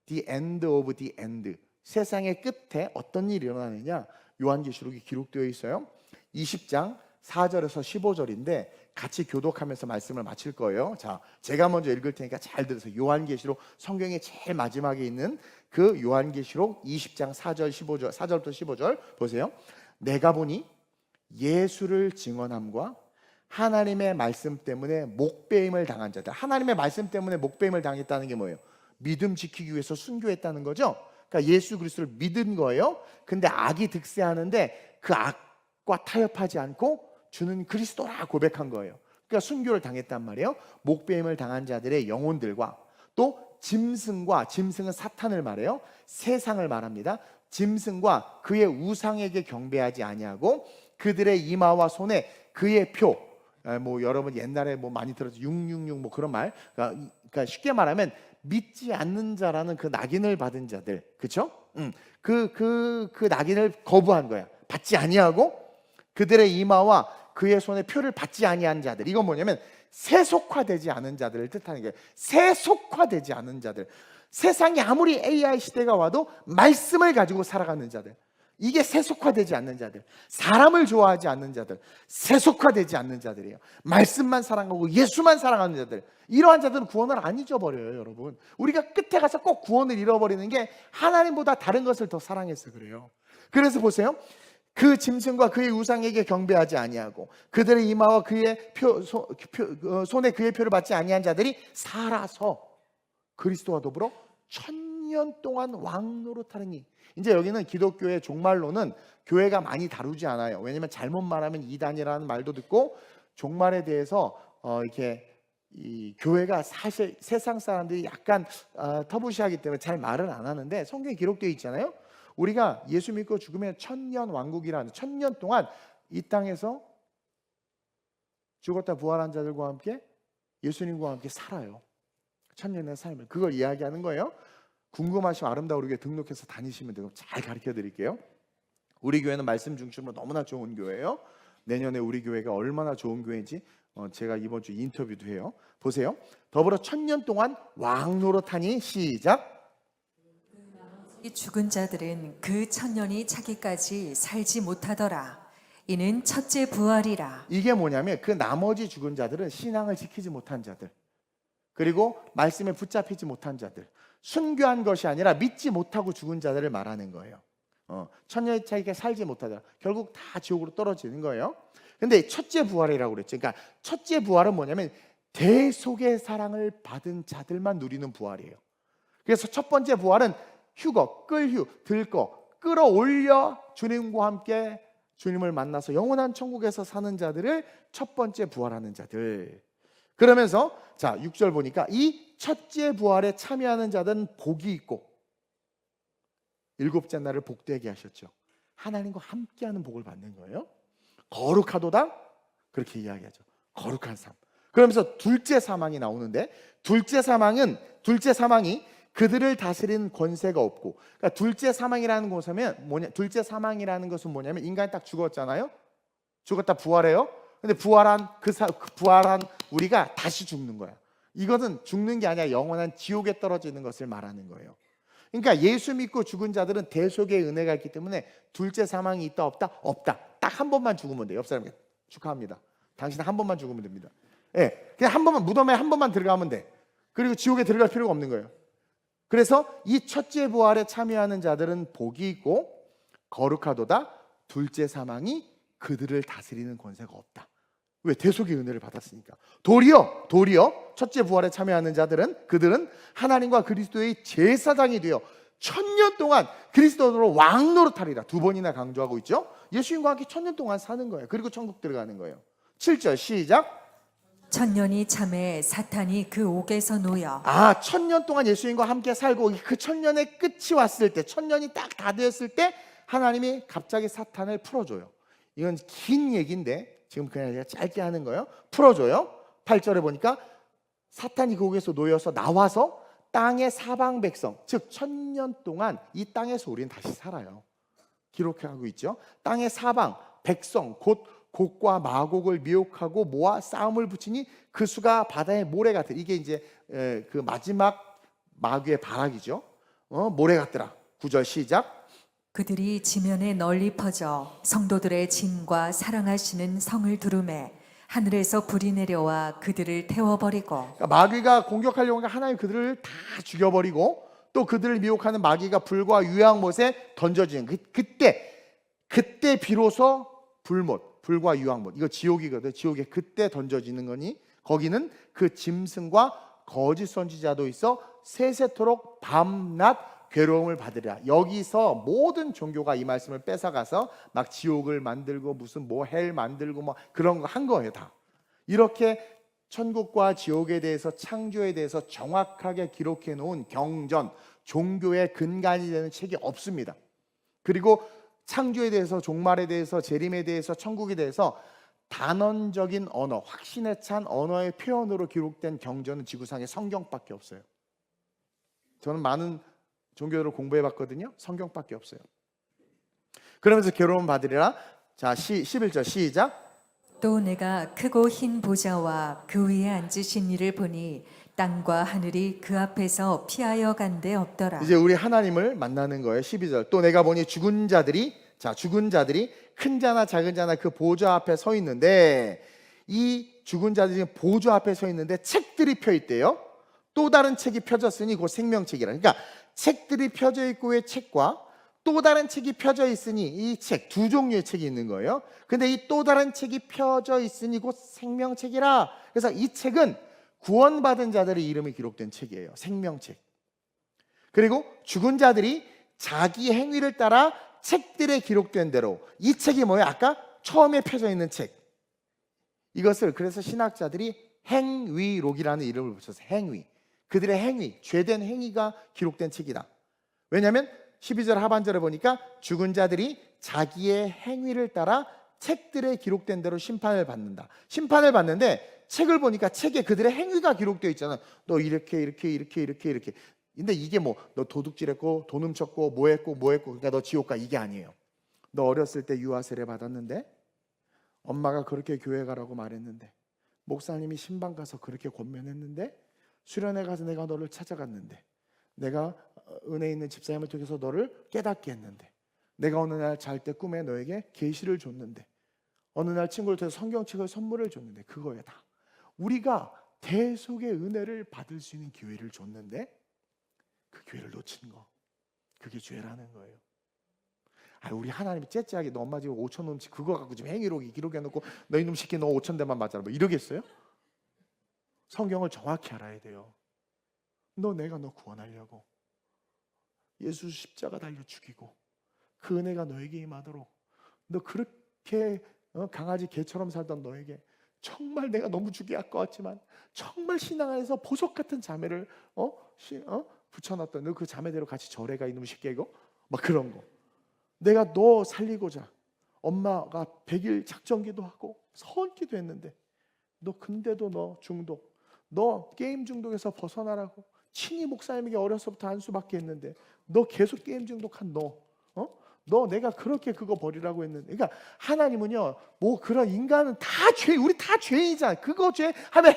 the end of the end, 세상의 끝에 어떤 일이 일어나느냐, 요한계시록이 기록되어 있어요. 20장 4절에서 15절인데 같이 교독하면서 말씀을 마칠 거예요. 자, 제가 먼저 읽을 테니까 잘 들으세요. 요한계시록 성경의 제일 마지막에 있는 그 요한계시록 20장 4절 15절 4절부터 15절 보세요. 내가 보니 예수를 증언함과 하나님의 말씀 때문에 목배임을 당한 자들. 하나님의 말씀 때문에 목배임을 당했다는 게 뭐예요? 믿음 지키기 위해서 순교했다는 거죠. 그러니까 예수 그리스도를 믿은 거예요. 근데 악이 득세하는데 그 악과 타협하지 않고 주는 그리스도라 고백한 거예요. 그러니까 순교를 당했단 말이에요. 목배임을 당한 자들의 영혼들과 또 짐승은 사탄을 말해요. 세상을 말합니다. 짐승과 그의 우상에게 경배하지 아니하고 그들의 이마와 손에 그의 표, 뭐 여러분 옛날에 뭐 많이 들었죠. 666 뭐 그런 말. 그러니까 쉽게 말하면 믿지 않는 자라는 그 낙인을 받은 자들, 그렇죠? 그 낙인을 거부한 거야. 받지 아니하고 그들의 이마와 그의 손에 표를 받지 아니한 자들. 이건 뭐냐면 세속화되지 않은 자들을 뜻하는 거예요. 세속화되지 않은 자들. 세상이 아무리 AI 시대가 와도 말씀을 가지고 살아가는 자들. 이게 세속화되지 않는 자들, 사람을 좋아하지 않는 자들, 세속화되지 않는 자들이에요. 말씀만 사랑하고 예수만 사랑하는 자들, 이러한 자들은 구원을 안 잊어버려요. 여러분, 우리가 끝에 가서 꼭 구원을 잃어버리는 게 하나님보다 다른 것을 더 사랑해서 그래요. 그래서 보세요, 그 짐승과 그의 우상에게 경배하지 아니하고 그들의 이마와 그의 손에 그의 표를 받지 아니한 자들이 살아서 그리스도와 더불어 1000년 동안 왕노릇하느니. 이제 여기는 기독교의 종말론은 교회가 많이 다루지 않아요. 왜냐하면 잘못 말하면 이단이라는 말도 듣고 종말에 대해서 이렇게 이 교회가 사실 세상 사람들이 약간 터부시하기 때문에 잘 말을 안 하는데 성경에 기록되어 있잖아요. 우리가 예수 믿고 죽으면 1000년 왕국이라는 1000년 동안 이 땅에서 죽었다 부활한 자들과 함께 예수님과 함께 살아요. 1000년의 삶을, 그걸 이야기하는 거예요. 궁금하시면 아름다운 교회 등록해서 다니시면 되고 잘 가르쳐 드릴게요. 우리 교회는 말씀 중심으로 너무나 좋은 교회예요. 내년에 우리 교회가 얼마나 좋은 교회인지 제가 이번 주 인터뷰도 해요. 보세요. 더불어 1000년 동안 왕노릇하니. 시작. 이 죽은 자들은 그 1000년이 차기까지 살지 못하더라. 이는 첫째 부활이라. 이게 뭐냐면 그 나머지 죽은 자들은 신앙을 지키지 못한 자들, 그리고 말씀에 붙잡히지 못한 자들, 순교한 것이 아니라 믿지 못하고 죽은 자들을 말하는 거예요. 1000년이 차이가 살지 못하다. 결국 다 지옥으로 떨어지는 거예요. 근데 첫째 부활이라고 그랬죠. 그러니까 첫째 부활은 뭐냐면 대속의 사랑을 받은 자들만 누리는 부활이에요. 그래서 첫 번째 부활은 들거 끌어올려 주님과 함께 주님을 만나서 영원한 천국에서 사는 자들을 첫 번째 부활하는 자들. 그러면서 자 6절 보니까 이 첫째 부활에 참여하는 자들은 복이 있고 일곱째 날을 복되게 하셨죠. 하나님과 함께하는 복을 받는 거예요. 거룩하도다 그렇게 이야기하죠. 거룩한 삶. 그러면서 둘째 사망이 나오는데 둘째 사망이 그들을 다스리는 권세가 없고, 그러니까 둘째 사망이라는 것은 뭐냐면 인간이 딱 죽었잖아요. 죽었다 부활해요. 근데 부활한 우리가 다시 죽는 거야. 이것은 죽는 게 아니라 영원한 지옥에 떨어지는 것을 말하는 거예요. 그러니까 예수 믿고 죽은 자들은 대속의 은혜가 있기 때문에 둘째 사망이 있다 없다? 없다. 딱 한 번만 죽으면 돼요. 옆 사람에게 축하합니다. 당신은 한 번만 죽으면 됩니다. 그냥 한 번만, 무덤에 한 번만 들어가면 돼. 그리고 지옥에 들어갈 필요가 없는 거예요. 그래서 이 첫째 부활에 참여하는 자들은 복이 있고 거룩하도다. 둘째 사망이 그들을 다스리는 권세가 없다. 왜? 대속의 은혜를 받았으니까. 도리어 첫째 부활에 참여하는 그들은 하나님과 그리스도의 제사장이 되어 1000년 동안 그리스도로 왕노릇하리라. 2번이나 강조하고 있죠. 예수님과 함께 1000년 동안 사는 거예요. 그리고 천국 들어가는 거예요. 7절 시작. 1000년이 참에 사탄이 그 옥에서 놓여. 1000년 동안 예수님과 함께 살고 그 1000년의 끝이 왔을 때, 1000년이 딱 다 되었을 때 하나님이 갑자기 사탄을 풀어줘요. 이건 긴 얘기인데 지금 그냥 제가 짧게 하는 거예요. 풀어줘요. 8절에 보니까 사탄이 거기에서 놓여서 나와서 땅의 사방 백성, 즉 1000년 동안 이 땅에서 우리는 다시 살아요. 기록하고 있죠. 땅의 사방 백성 곧 곡과 마곡을 미혹하고 모아 싸움을 붙이니 그 수가 바다의 모래 같아. 이게 이제 그 마지막 마귀의 발악이죠. 모래 같더라. 9절 시작. 그들이 지면에 널리 퍼져 성도들의 짐과 사랑하시는 성을 두루매 하늘에서 불이 내려와 그들을 태워버리고. 그러니까 마귀가 공격하려고 하니까 하나님 그들을 다 죽여버리고 또 그들을 미혹하는 마귀가 불과 유황못에 던져지는 그때 비로소 불과 유황못, 이거 지옥이거든. 지옥에 그때 던져지는 거니 거기는 그 짐승과 거짓 선지자도 있어 세세토록 밤낮 괴로움을 받으리라. 여기서 모든 종교가 이 말씀을 뺏어가서 막 지옥을 만들고 무슨 뭐 헬 만들고 뭐 그런 거 한 거예요. 다 이렇게 천국과 지옥에 대해서 창조에 대해서 정확하게 기록해 놓은 경전, 종교의 근간이 되는 책이 없습니다. 그리고 창조에 대해서, 종말에 대해서, 재림에 대해서, 천국에 대해서 단언적인 언어, 확신에 찬 언어의 표현으로 기록된 경전은 지구상에 성경밖에 없어요. 저는 많은 종교를 공부해 봤거든요. 성경밖에 없어요. 그러면서 괴로움 받으리라. 자, 11절 시작. 또 내가 크고 흰 보좌와 그 위에 앉으신 이를 보니 땅과 하늘이 그 앞에서 피하여 간데 없더라. 이제 우리 하나님을 만나는 거예요. 12절. 또 내가 보니 죽은 자들이 큰 자나 작은 자나 그 보좌 앞에 서 있는데, 이 죽은 자들이 보좌 앞에 서 있는데 책들이 펴 있대요. 또 다른 책이 펴졌으니 곧 생명책이라. 그러니까 책들이 펴져 있고의 책과 또 다른 책이 펴져 있으니, 이 책 두 종류의 책이 있는 거예요. 근데 이 또 다른 책이 펴져 있으니 곧 생명책이라. 그래서 이 책은 구원받은 자들의 이름이 기록된 책이에요. 생명책. 그리고 죽은 자들이 자기 행위를 따라 책들에 기록된 대로, 이 책이 뭐예요? 아까 처음에 펴져 있는 책. 이것을 그래서 신학자들이 행위록이라는 이름을 붙여서 행위, 그들의 행위, 죄된 행위가 기록된 책이다. 왜냐하면 12절 하반절에 보니까 죽은 자들이 자기의 행위를 따라 책들에 기록된 대로 심판을 받는다. 심판을 받는데 책을 보니까 책에 그들의 행위가 기록되어 있잖아. 너 이렇게. 근데 이게 뭐 너 도둑질했고 돈 훔쳤고 뭐 했고 그러니까 너 지옥 가, 이게 아니에요. 너 어렸을 때 유아 세례 받았는데 엄마가 그렇게 교회 가라고 말했는데 목사님이 신방 가서 그렇게 권면했는데 수련회 가서 내가 너를 찾아갔는데 내가 은혜 있는 집사님을 통해서 너를 깨닫게 했는데 내가 어느 날 잘 때 꿈에 너에게 계시를 줬는데 어느 날 친구를 통해서 성경책을 선물을 줬는데, 그거에 다 우리가 대속의 은혜를 받을 수 있는 기회를 줬는데 그 기회를 놓친 거, 그게 죄라는 거예요. 우리 하나님이 째째하게 너 엄마 집에 5,000원치 그거 갖고 지금 행위록이 기록해놓고 너 이놈 새끼 너 5,000대만 맞아라 뭐 이러겠어요? 성경을 정확히 알아야 돼요. 내가 너 구원하려고 예수 십자가 달려 죽이고 그 은혜가 너에게 임하도록, 너 그렇게 강아지 개처럼 살던 너에게 정말 내가 너무 주기 아까웠지만 정말 신앙 안에서 보석 같은 자매를 붙여놨던 너 그 자매대로 같이 절해가 이놈 새끼고 막 그런 거. 내가 너 살리고자 엄마가 100일 작정기도 하고 선기도 했는데 근데도 너 중독, 너 게임 중독에서 벗어나라고 친히 목사님에게 어려서부터 안수받게 했는데 너 계속 게임 중독한 너 내가 그렇게 그거 버리라고 했는데. 그러니까 하나님은요, 뭐 그런 인간은 다 죄, 우리 다 죄인이잖아. 그거 죄 하면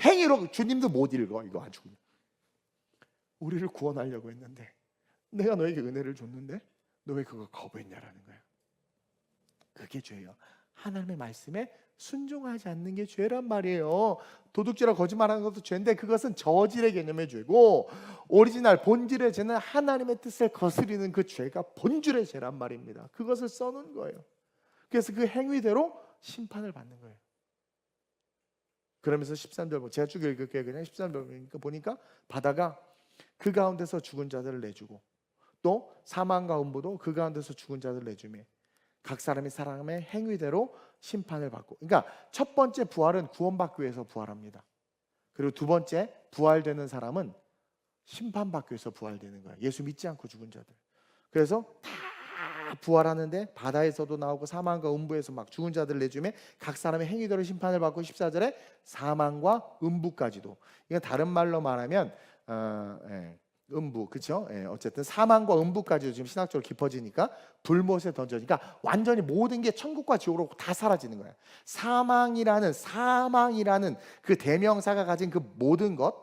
행위록 주님도 못 읽어 이거 아주. 우리를 구원하려고 했는데 내가 너에게 은혜를 줬는데 너 왜 그거 거부했냐라는 거야. 그게 죄예요. 하나님의 말씀에 순종하지 않는 게 죄란 말이에요. 도둑질하고 거짓말하는 것도 죄인데 그것은 저질의 개념의 죄고, 오리지널 본질의 죄는 하나님의 뜻을 거스리는 그 죄가 본질의 죄란 말입니다. 그것을 써놓은 거예요. 그래서 그 행위대로 심판을 받는 거예요. 그러면서 13절 제가 쭉 읽을게요. 그냥 13절 보니까 바다가 그 가운데서 죽은 자들을 내주고 또 사망과 음부도 그 가운데서 죽은 자들을 내주며 각 사람이 사람의 행위대로 심판을 받고. 그러니까 첫 번째 부활은 구원받기 위해서 부활합니다. 그리고 두 번째 부활되는 사람은 심판받기 위해서 부활되는 거예요. 예수 믿지 않고 죽은 자들. 그래서 다 다 부활하는데 바다에서도 나오고 사망과 음부에서 막 죽은 자들을 내주며 각 사람의 행위대로 심판을 받고 14절에 사망과 음부까지도. 이건 다른 말로 말하면 음부, 그렇죠? 어쨌든 사망과 음부까지도 지금 신학적으로 깊어지니까 불못에 던져지니까 완전히 모든 게 천국과 지옥으로 다 사라지는 거야. 사망이라는 그 대명사가 가진 그 모든 것,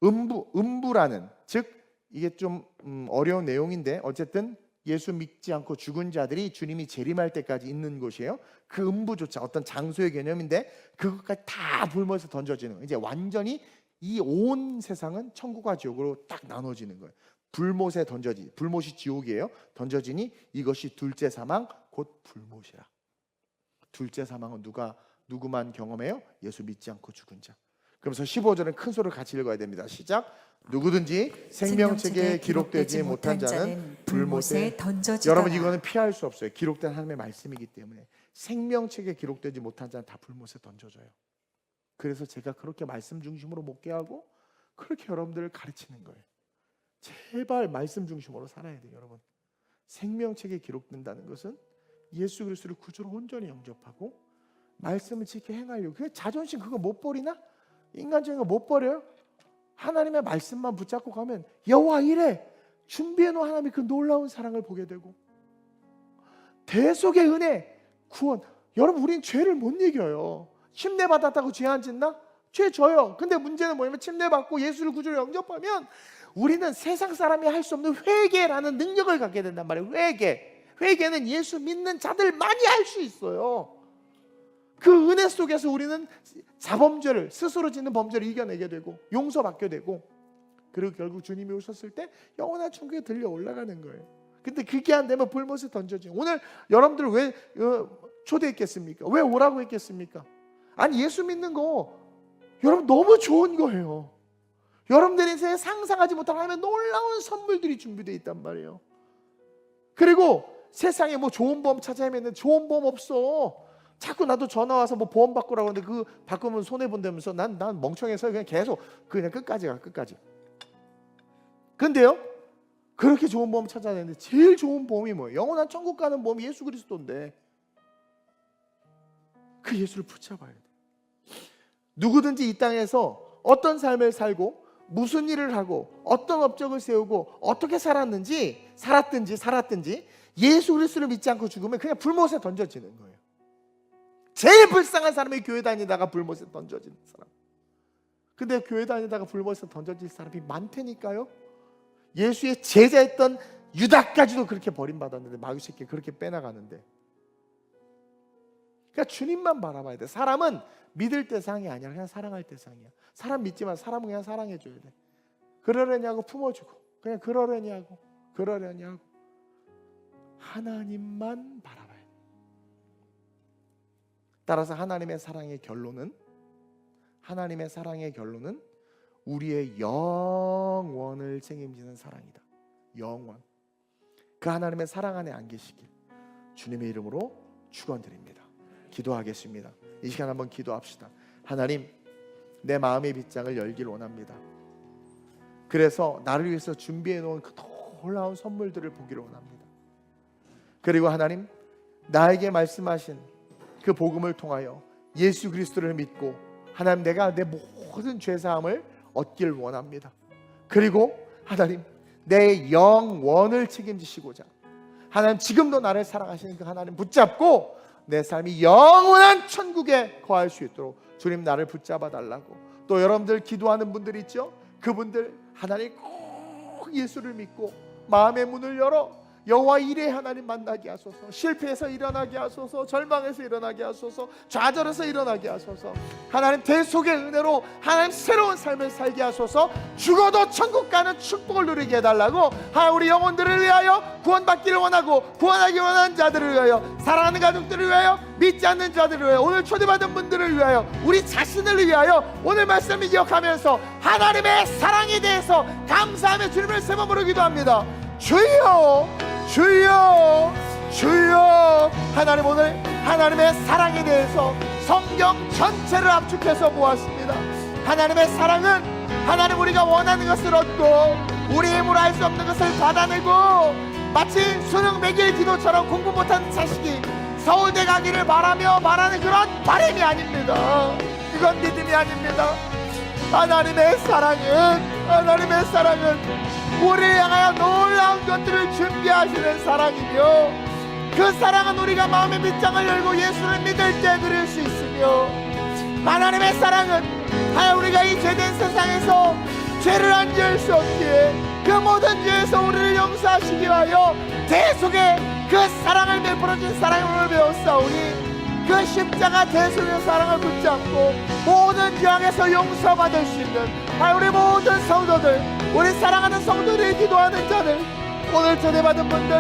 음부라는, 즉 이게 좀 어려운 내용인데 어쨌든 예수 믿지 않고 죽은 자들이 주님이 재림할 때까지 있는 곳이에요. 그 음부조차 어떤 장소의 개념인데 그것까지 다 불못에 던져지는 거예요. 이제 완전히 이 온 세상은 천국과 지옥으로 딱 나눠지는 거예요. 불못에 던져지, 불못이 지옥이에요. 던져지니 이것이 둘째 사망 곧 불못이라. 둘째 사망은 누구만 경험해요? 예수 믿지 않고 죽은 자. 그러면서 15절은 큰 소리를 같이 읽어야 됩니다. 시작. 누구든지 생명책에 기록되지 못한 자는 불못에 던져지다. 여러분 이거는 피할 수 없어요. 기록된 하나님의 말씀이기 때문에 생명책에 기록되지 못한 자는 다 불못에 던져져요. 그래서 제가 그렇게 말씀 중심으로 목회하고 그렇게 여러분들을 가르치는 거예요. 제발 말씀 중심으로 살아야 돼요. 여러분 생명책에 기록된다는 것은 예수 그리스도를 구주로 온전히 영접하고 말씀을 지켜 행하려고. 그 자존심 그거 못 버리나? 인간적인 거 못 버려요? 하나님의 말씀만 붙잡고 가면 여호와 이래 준비해놓은 하나님의 그 놀라운 사랑을 보게 되고 대속의 은혜, 구원. 여러분 우린 죄를 못 이겨요. 침례받았다고 죄 안 짓나? 죄 져요. 근데 문제는 뭐냐면 침례받고 예수를 구주로 영접하면 우리는 세상 사람이 할 수 없는 회개라는 능력을 갖게 된단 말이에요. 회개는 예수 믿는 자들만이 할 수 있어요. 그 은혜 속에서 우리는 자범죄를, 스스로 짓는 범죄를 이겨내게 되고 용서받게 되고, 그리고 결국 주님이 오셨을 때 영원한 천국에 들려 올라가는 거예요. 근데 그게 안 되면 불못에 던져져. 오늘 여러분들 왜 초대했겠습니까? 왜 오라고 했겠습니까? 아니 예수 믿는 거 여러분 너무 좋은 거예요. 여러분들 인생에 상상하지 못한 하나님의 놀라운 선물들이 준비되어 있단 말이에요. 그리고 세상에 뭐 좋은 보험 찾아 헤매는데 좋은 보험 없어. 자꾸 나도 전화 와서 뭐 보험 바꾸라고 하는데 그 바꾸면 손해본다면서 난 멍청해서 그냥 계속 그냥 끝까지 가. 근데요 그렇게 좋은 보험 찾아야 되는데 제일 좋은 보험이 뭐예요? 영원한 천국 가는 보험이 예수 그리스도인데 그 예수를 붙잡아야 돼. 누구든지 이 땅에서 어떤 삶을 살고 무슨 일을 하고 어떤 업적을 세우고 어떻게 살았든지 예수 그리스도를 믿지 않고 죽으면 그냥 불못에 던져지는 거예요. 제일 불쌍한 사람이 교회 다니다가 불못에 던져지는 사람. 근데 교회 다니다가 불못에 던져질 사람이 많다니까요. 예수의 제자였던 유다까지도 그렇게 버림받았는데, 마귀 새끼 그렇게 빼나가는데. 그러니까 주님만 바라봐야 돼. 사람은 믿을 대상이 아니라 그냥 사랑할 대상이야. 사람 믿지만 사람은 그냥 사랑해줘야 돼. 그러려냐고 품어주고, 그냥 그러려냐고 하나님만 바라봐야 돼. 따라서 하나님의 사랑의 결론은 우리의 영원을 책임지는 사랑이다. 영원. 그 하나님의 사랑 안에 안 계시길 주님의 이름으로 축원드립니다. 기도하겠습니다. 이 시간 한번 기도합시다. 하나님, 내 마음의 빗장을 열길 원합니다. 그래서 나를 위해서 준비해 놓은 그 놀라운 선물들을 보기를 원합니다. 그리고 하나님, 나에게 말씀하신 그 복음을 통하여 예수 그리스도를 믿고 하나님, 내가 내 모든 죄사함을 얻길 원합니다. 그리고 하나님, 내 영원을 책임지시고자 하나님, 지금도 나를 사랑하시는 그 하나님 붙잡고 내 삶이 영원한 천국에 거할 수 있도록 주님 나를 붙잡아 달라고. 또 여러분들 기도하는 분들 있죠? 그분들 하나님 꼭 예수를 믿고 마음의 문을 열어 여호와 이레 하나님 만나게 하소서. 실패해서 일어나게 하소서. 절망해서 일어나게 하소서. 좌절해서 일어나게 하소서. 하나님 대속의 은혜로 하나님 새로운 삶을 살게 하소서. 죽어도 천국 가는 축복을 누리게 해달라고. 우리 영혼들을 위하여, 구원받기를 원하고 구원하기 원하는 자들을 위하여, 사랑하는 가족들을 위하여, 믿지 않는 자들을 위하여, 오늘 초대받은 분들을 위하여, 우리 자신을 위하여 오늘 말씀을 기억하면서 하나님의 사랑에 대해서 감사하며 주님을 세 번 부르기도 합니다. 주여, 주여, 주여. 하나님, 오늘 하나님의 사랑에 대해서 성경 전체를 압축해서 보았습니다. 하나님의 사랑은 하나님 우리가 원하는 것을 얻고 우리 힘으로 할 수 없는 것을 받아내고 마치 수능 매길 기도처럼 공부 못하는 자식이 서울대 가기를 바라며 말하는 그런 바람이 아닙니다. 이건 믿음이 아닙니다. 하나님의 사랑은 우리를 향하여 놀라운 것들을 준비하시는 사랑이며, 그 사랑은 우리가 마음의 밑장을 열고 예수를 믿을 때 누릴 수 있으며, 하나님의 사랑은 하여 우리가 이 죄된 세상에서 죄를 안 지을 수 없기에 그 모든 죄에서 우리를 용서하시기 위하여 대속의 그 사랑을 베풀어준 사랑을 배웠사오니, 그 십자가 대속의 사랑을 붙잡고 모든 죄악에서 용서받을 수 있는 우리 모든 성도들, 우리 사랑하는 성도들이 기도하는 자들, 오늘 초대받은 분들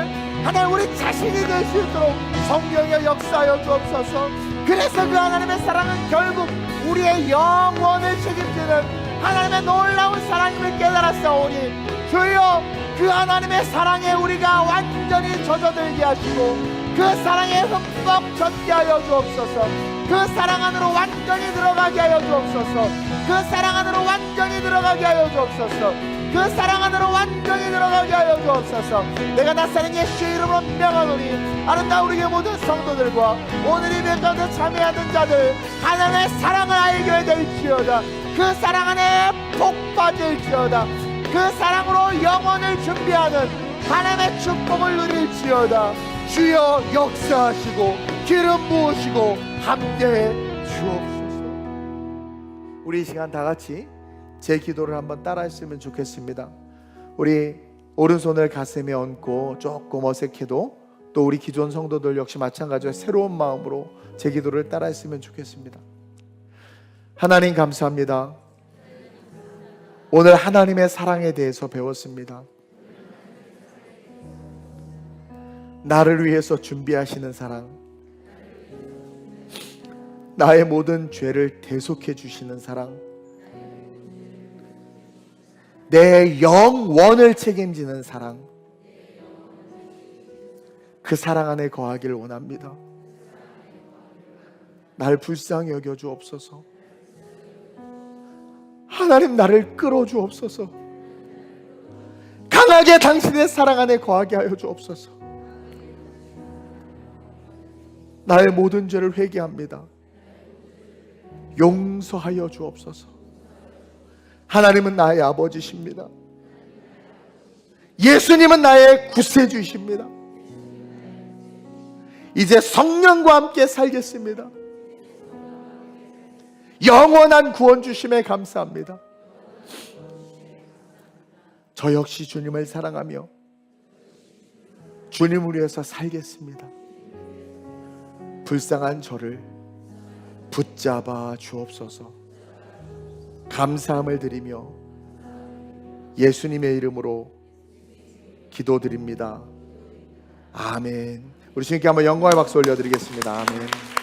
하나님 우리 자신이 될 수 있도록 성령의 역사하여 주옵소서. 그래서 그 하나님의 사랑은 결국 우리의 영혼을 책임지는 하나님의 놀라운 사랑임을 깨달았사오니, 주여 그 하나님의 사랑에 우리가 완전히 젖어들게 하시고 그 사랑에 흠뻑 젖게 하여 주옵소서. 그 사랑 안으로 완전히 들어가게 하여 주옵소서. 그 사랑 안으로 완전히 들어가게 하여 주옵소서. 그 사랑 안으로 완전히 들어가게 하여 주옵소서. 내가 나사렛 예수의 이름으로 명하노니, 아름다운 우리의 모든 성도들과 오늘 이 예배 가운데 참여하는 자들 하나님의 사랑을 알게 될지어다. 그 사랑 안에 복 빠질지어다. 그 사랑으로 영혼을 준비하는 하나님의 축복을 누릴지어다. 주여 역사하시고 기름 부으시고 함께해 주옵소서. 우리 이 시간 다 같이 제 기도를 한번 따라 했으면 좋겠습니다. 우리 오른손을 가슴에 얹고 조금 어색해도 또 우리 기존 성도들 역시 마찬가지로 새로운 마음으로 제 기도를 따라 했으면 좋겠습니다. 하나님 감사합니다. 오늘 하나님의 사랑에 대해서 배웠습니다. 나를 위해서 준비하시는 사랑, 나의 모든 죄를 대속해 주시는 사랑, 내 영원을 책임지는 사랑, 그 사랑 안에 거하기를 원합니다. 날 불쌍히 여겨 주옵소서. 하나님 나를 끌어 주옵소서. 강하게 당신의 사랑 안에 거하게 하여 주옵소서. 나의 모든 죄를 회개합니다. 용서하여 주옵소서. 하나님은 나의 아버지십니다. 예수님은 나의 구세주이십니다. 이제 성령과 함께 살겠습니다. 영원한 구원 주심에 감사합니다. 저 역시 주님을 사랑하며 주님을 위해서 살겠습니다. 불쌍한 저를 붙잡아 주옵소서. 감사함을 드리며 예수님의 이름으로 기도드립니다. 아멘. 우리 주님께 한번 영광의 박수 올려드리겠습니다. 아멘.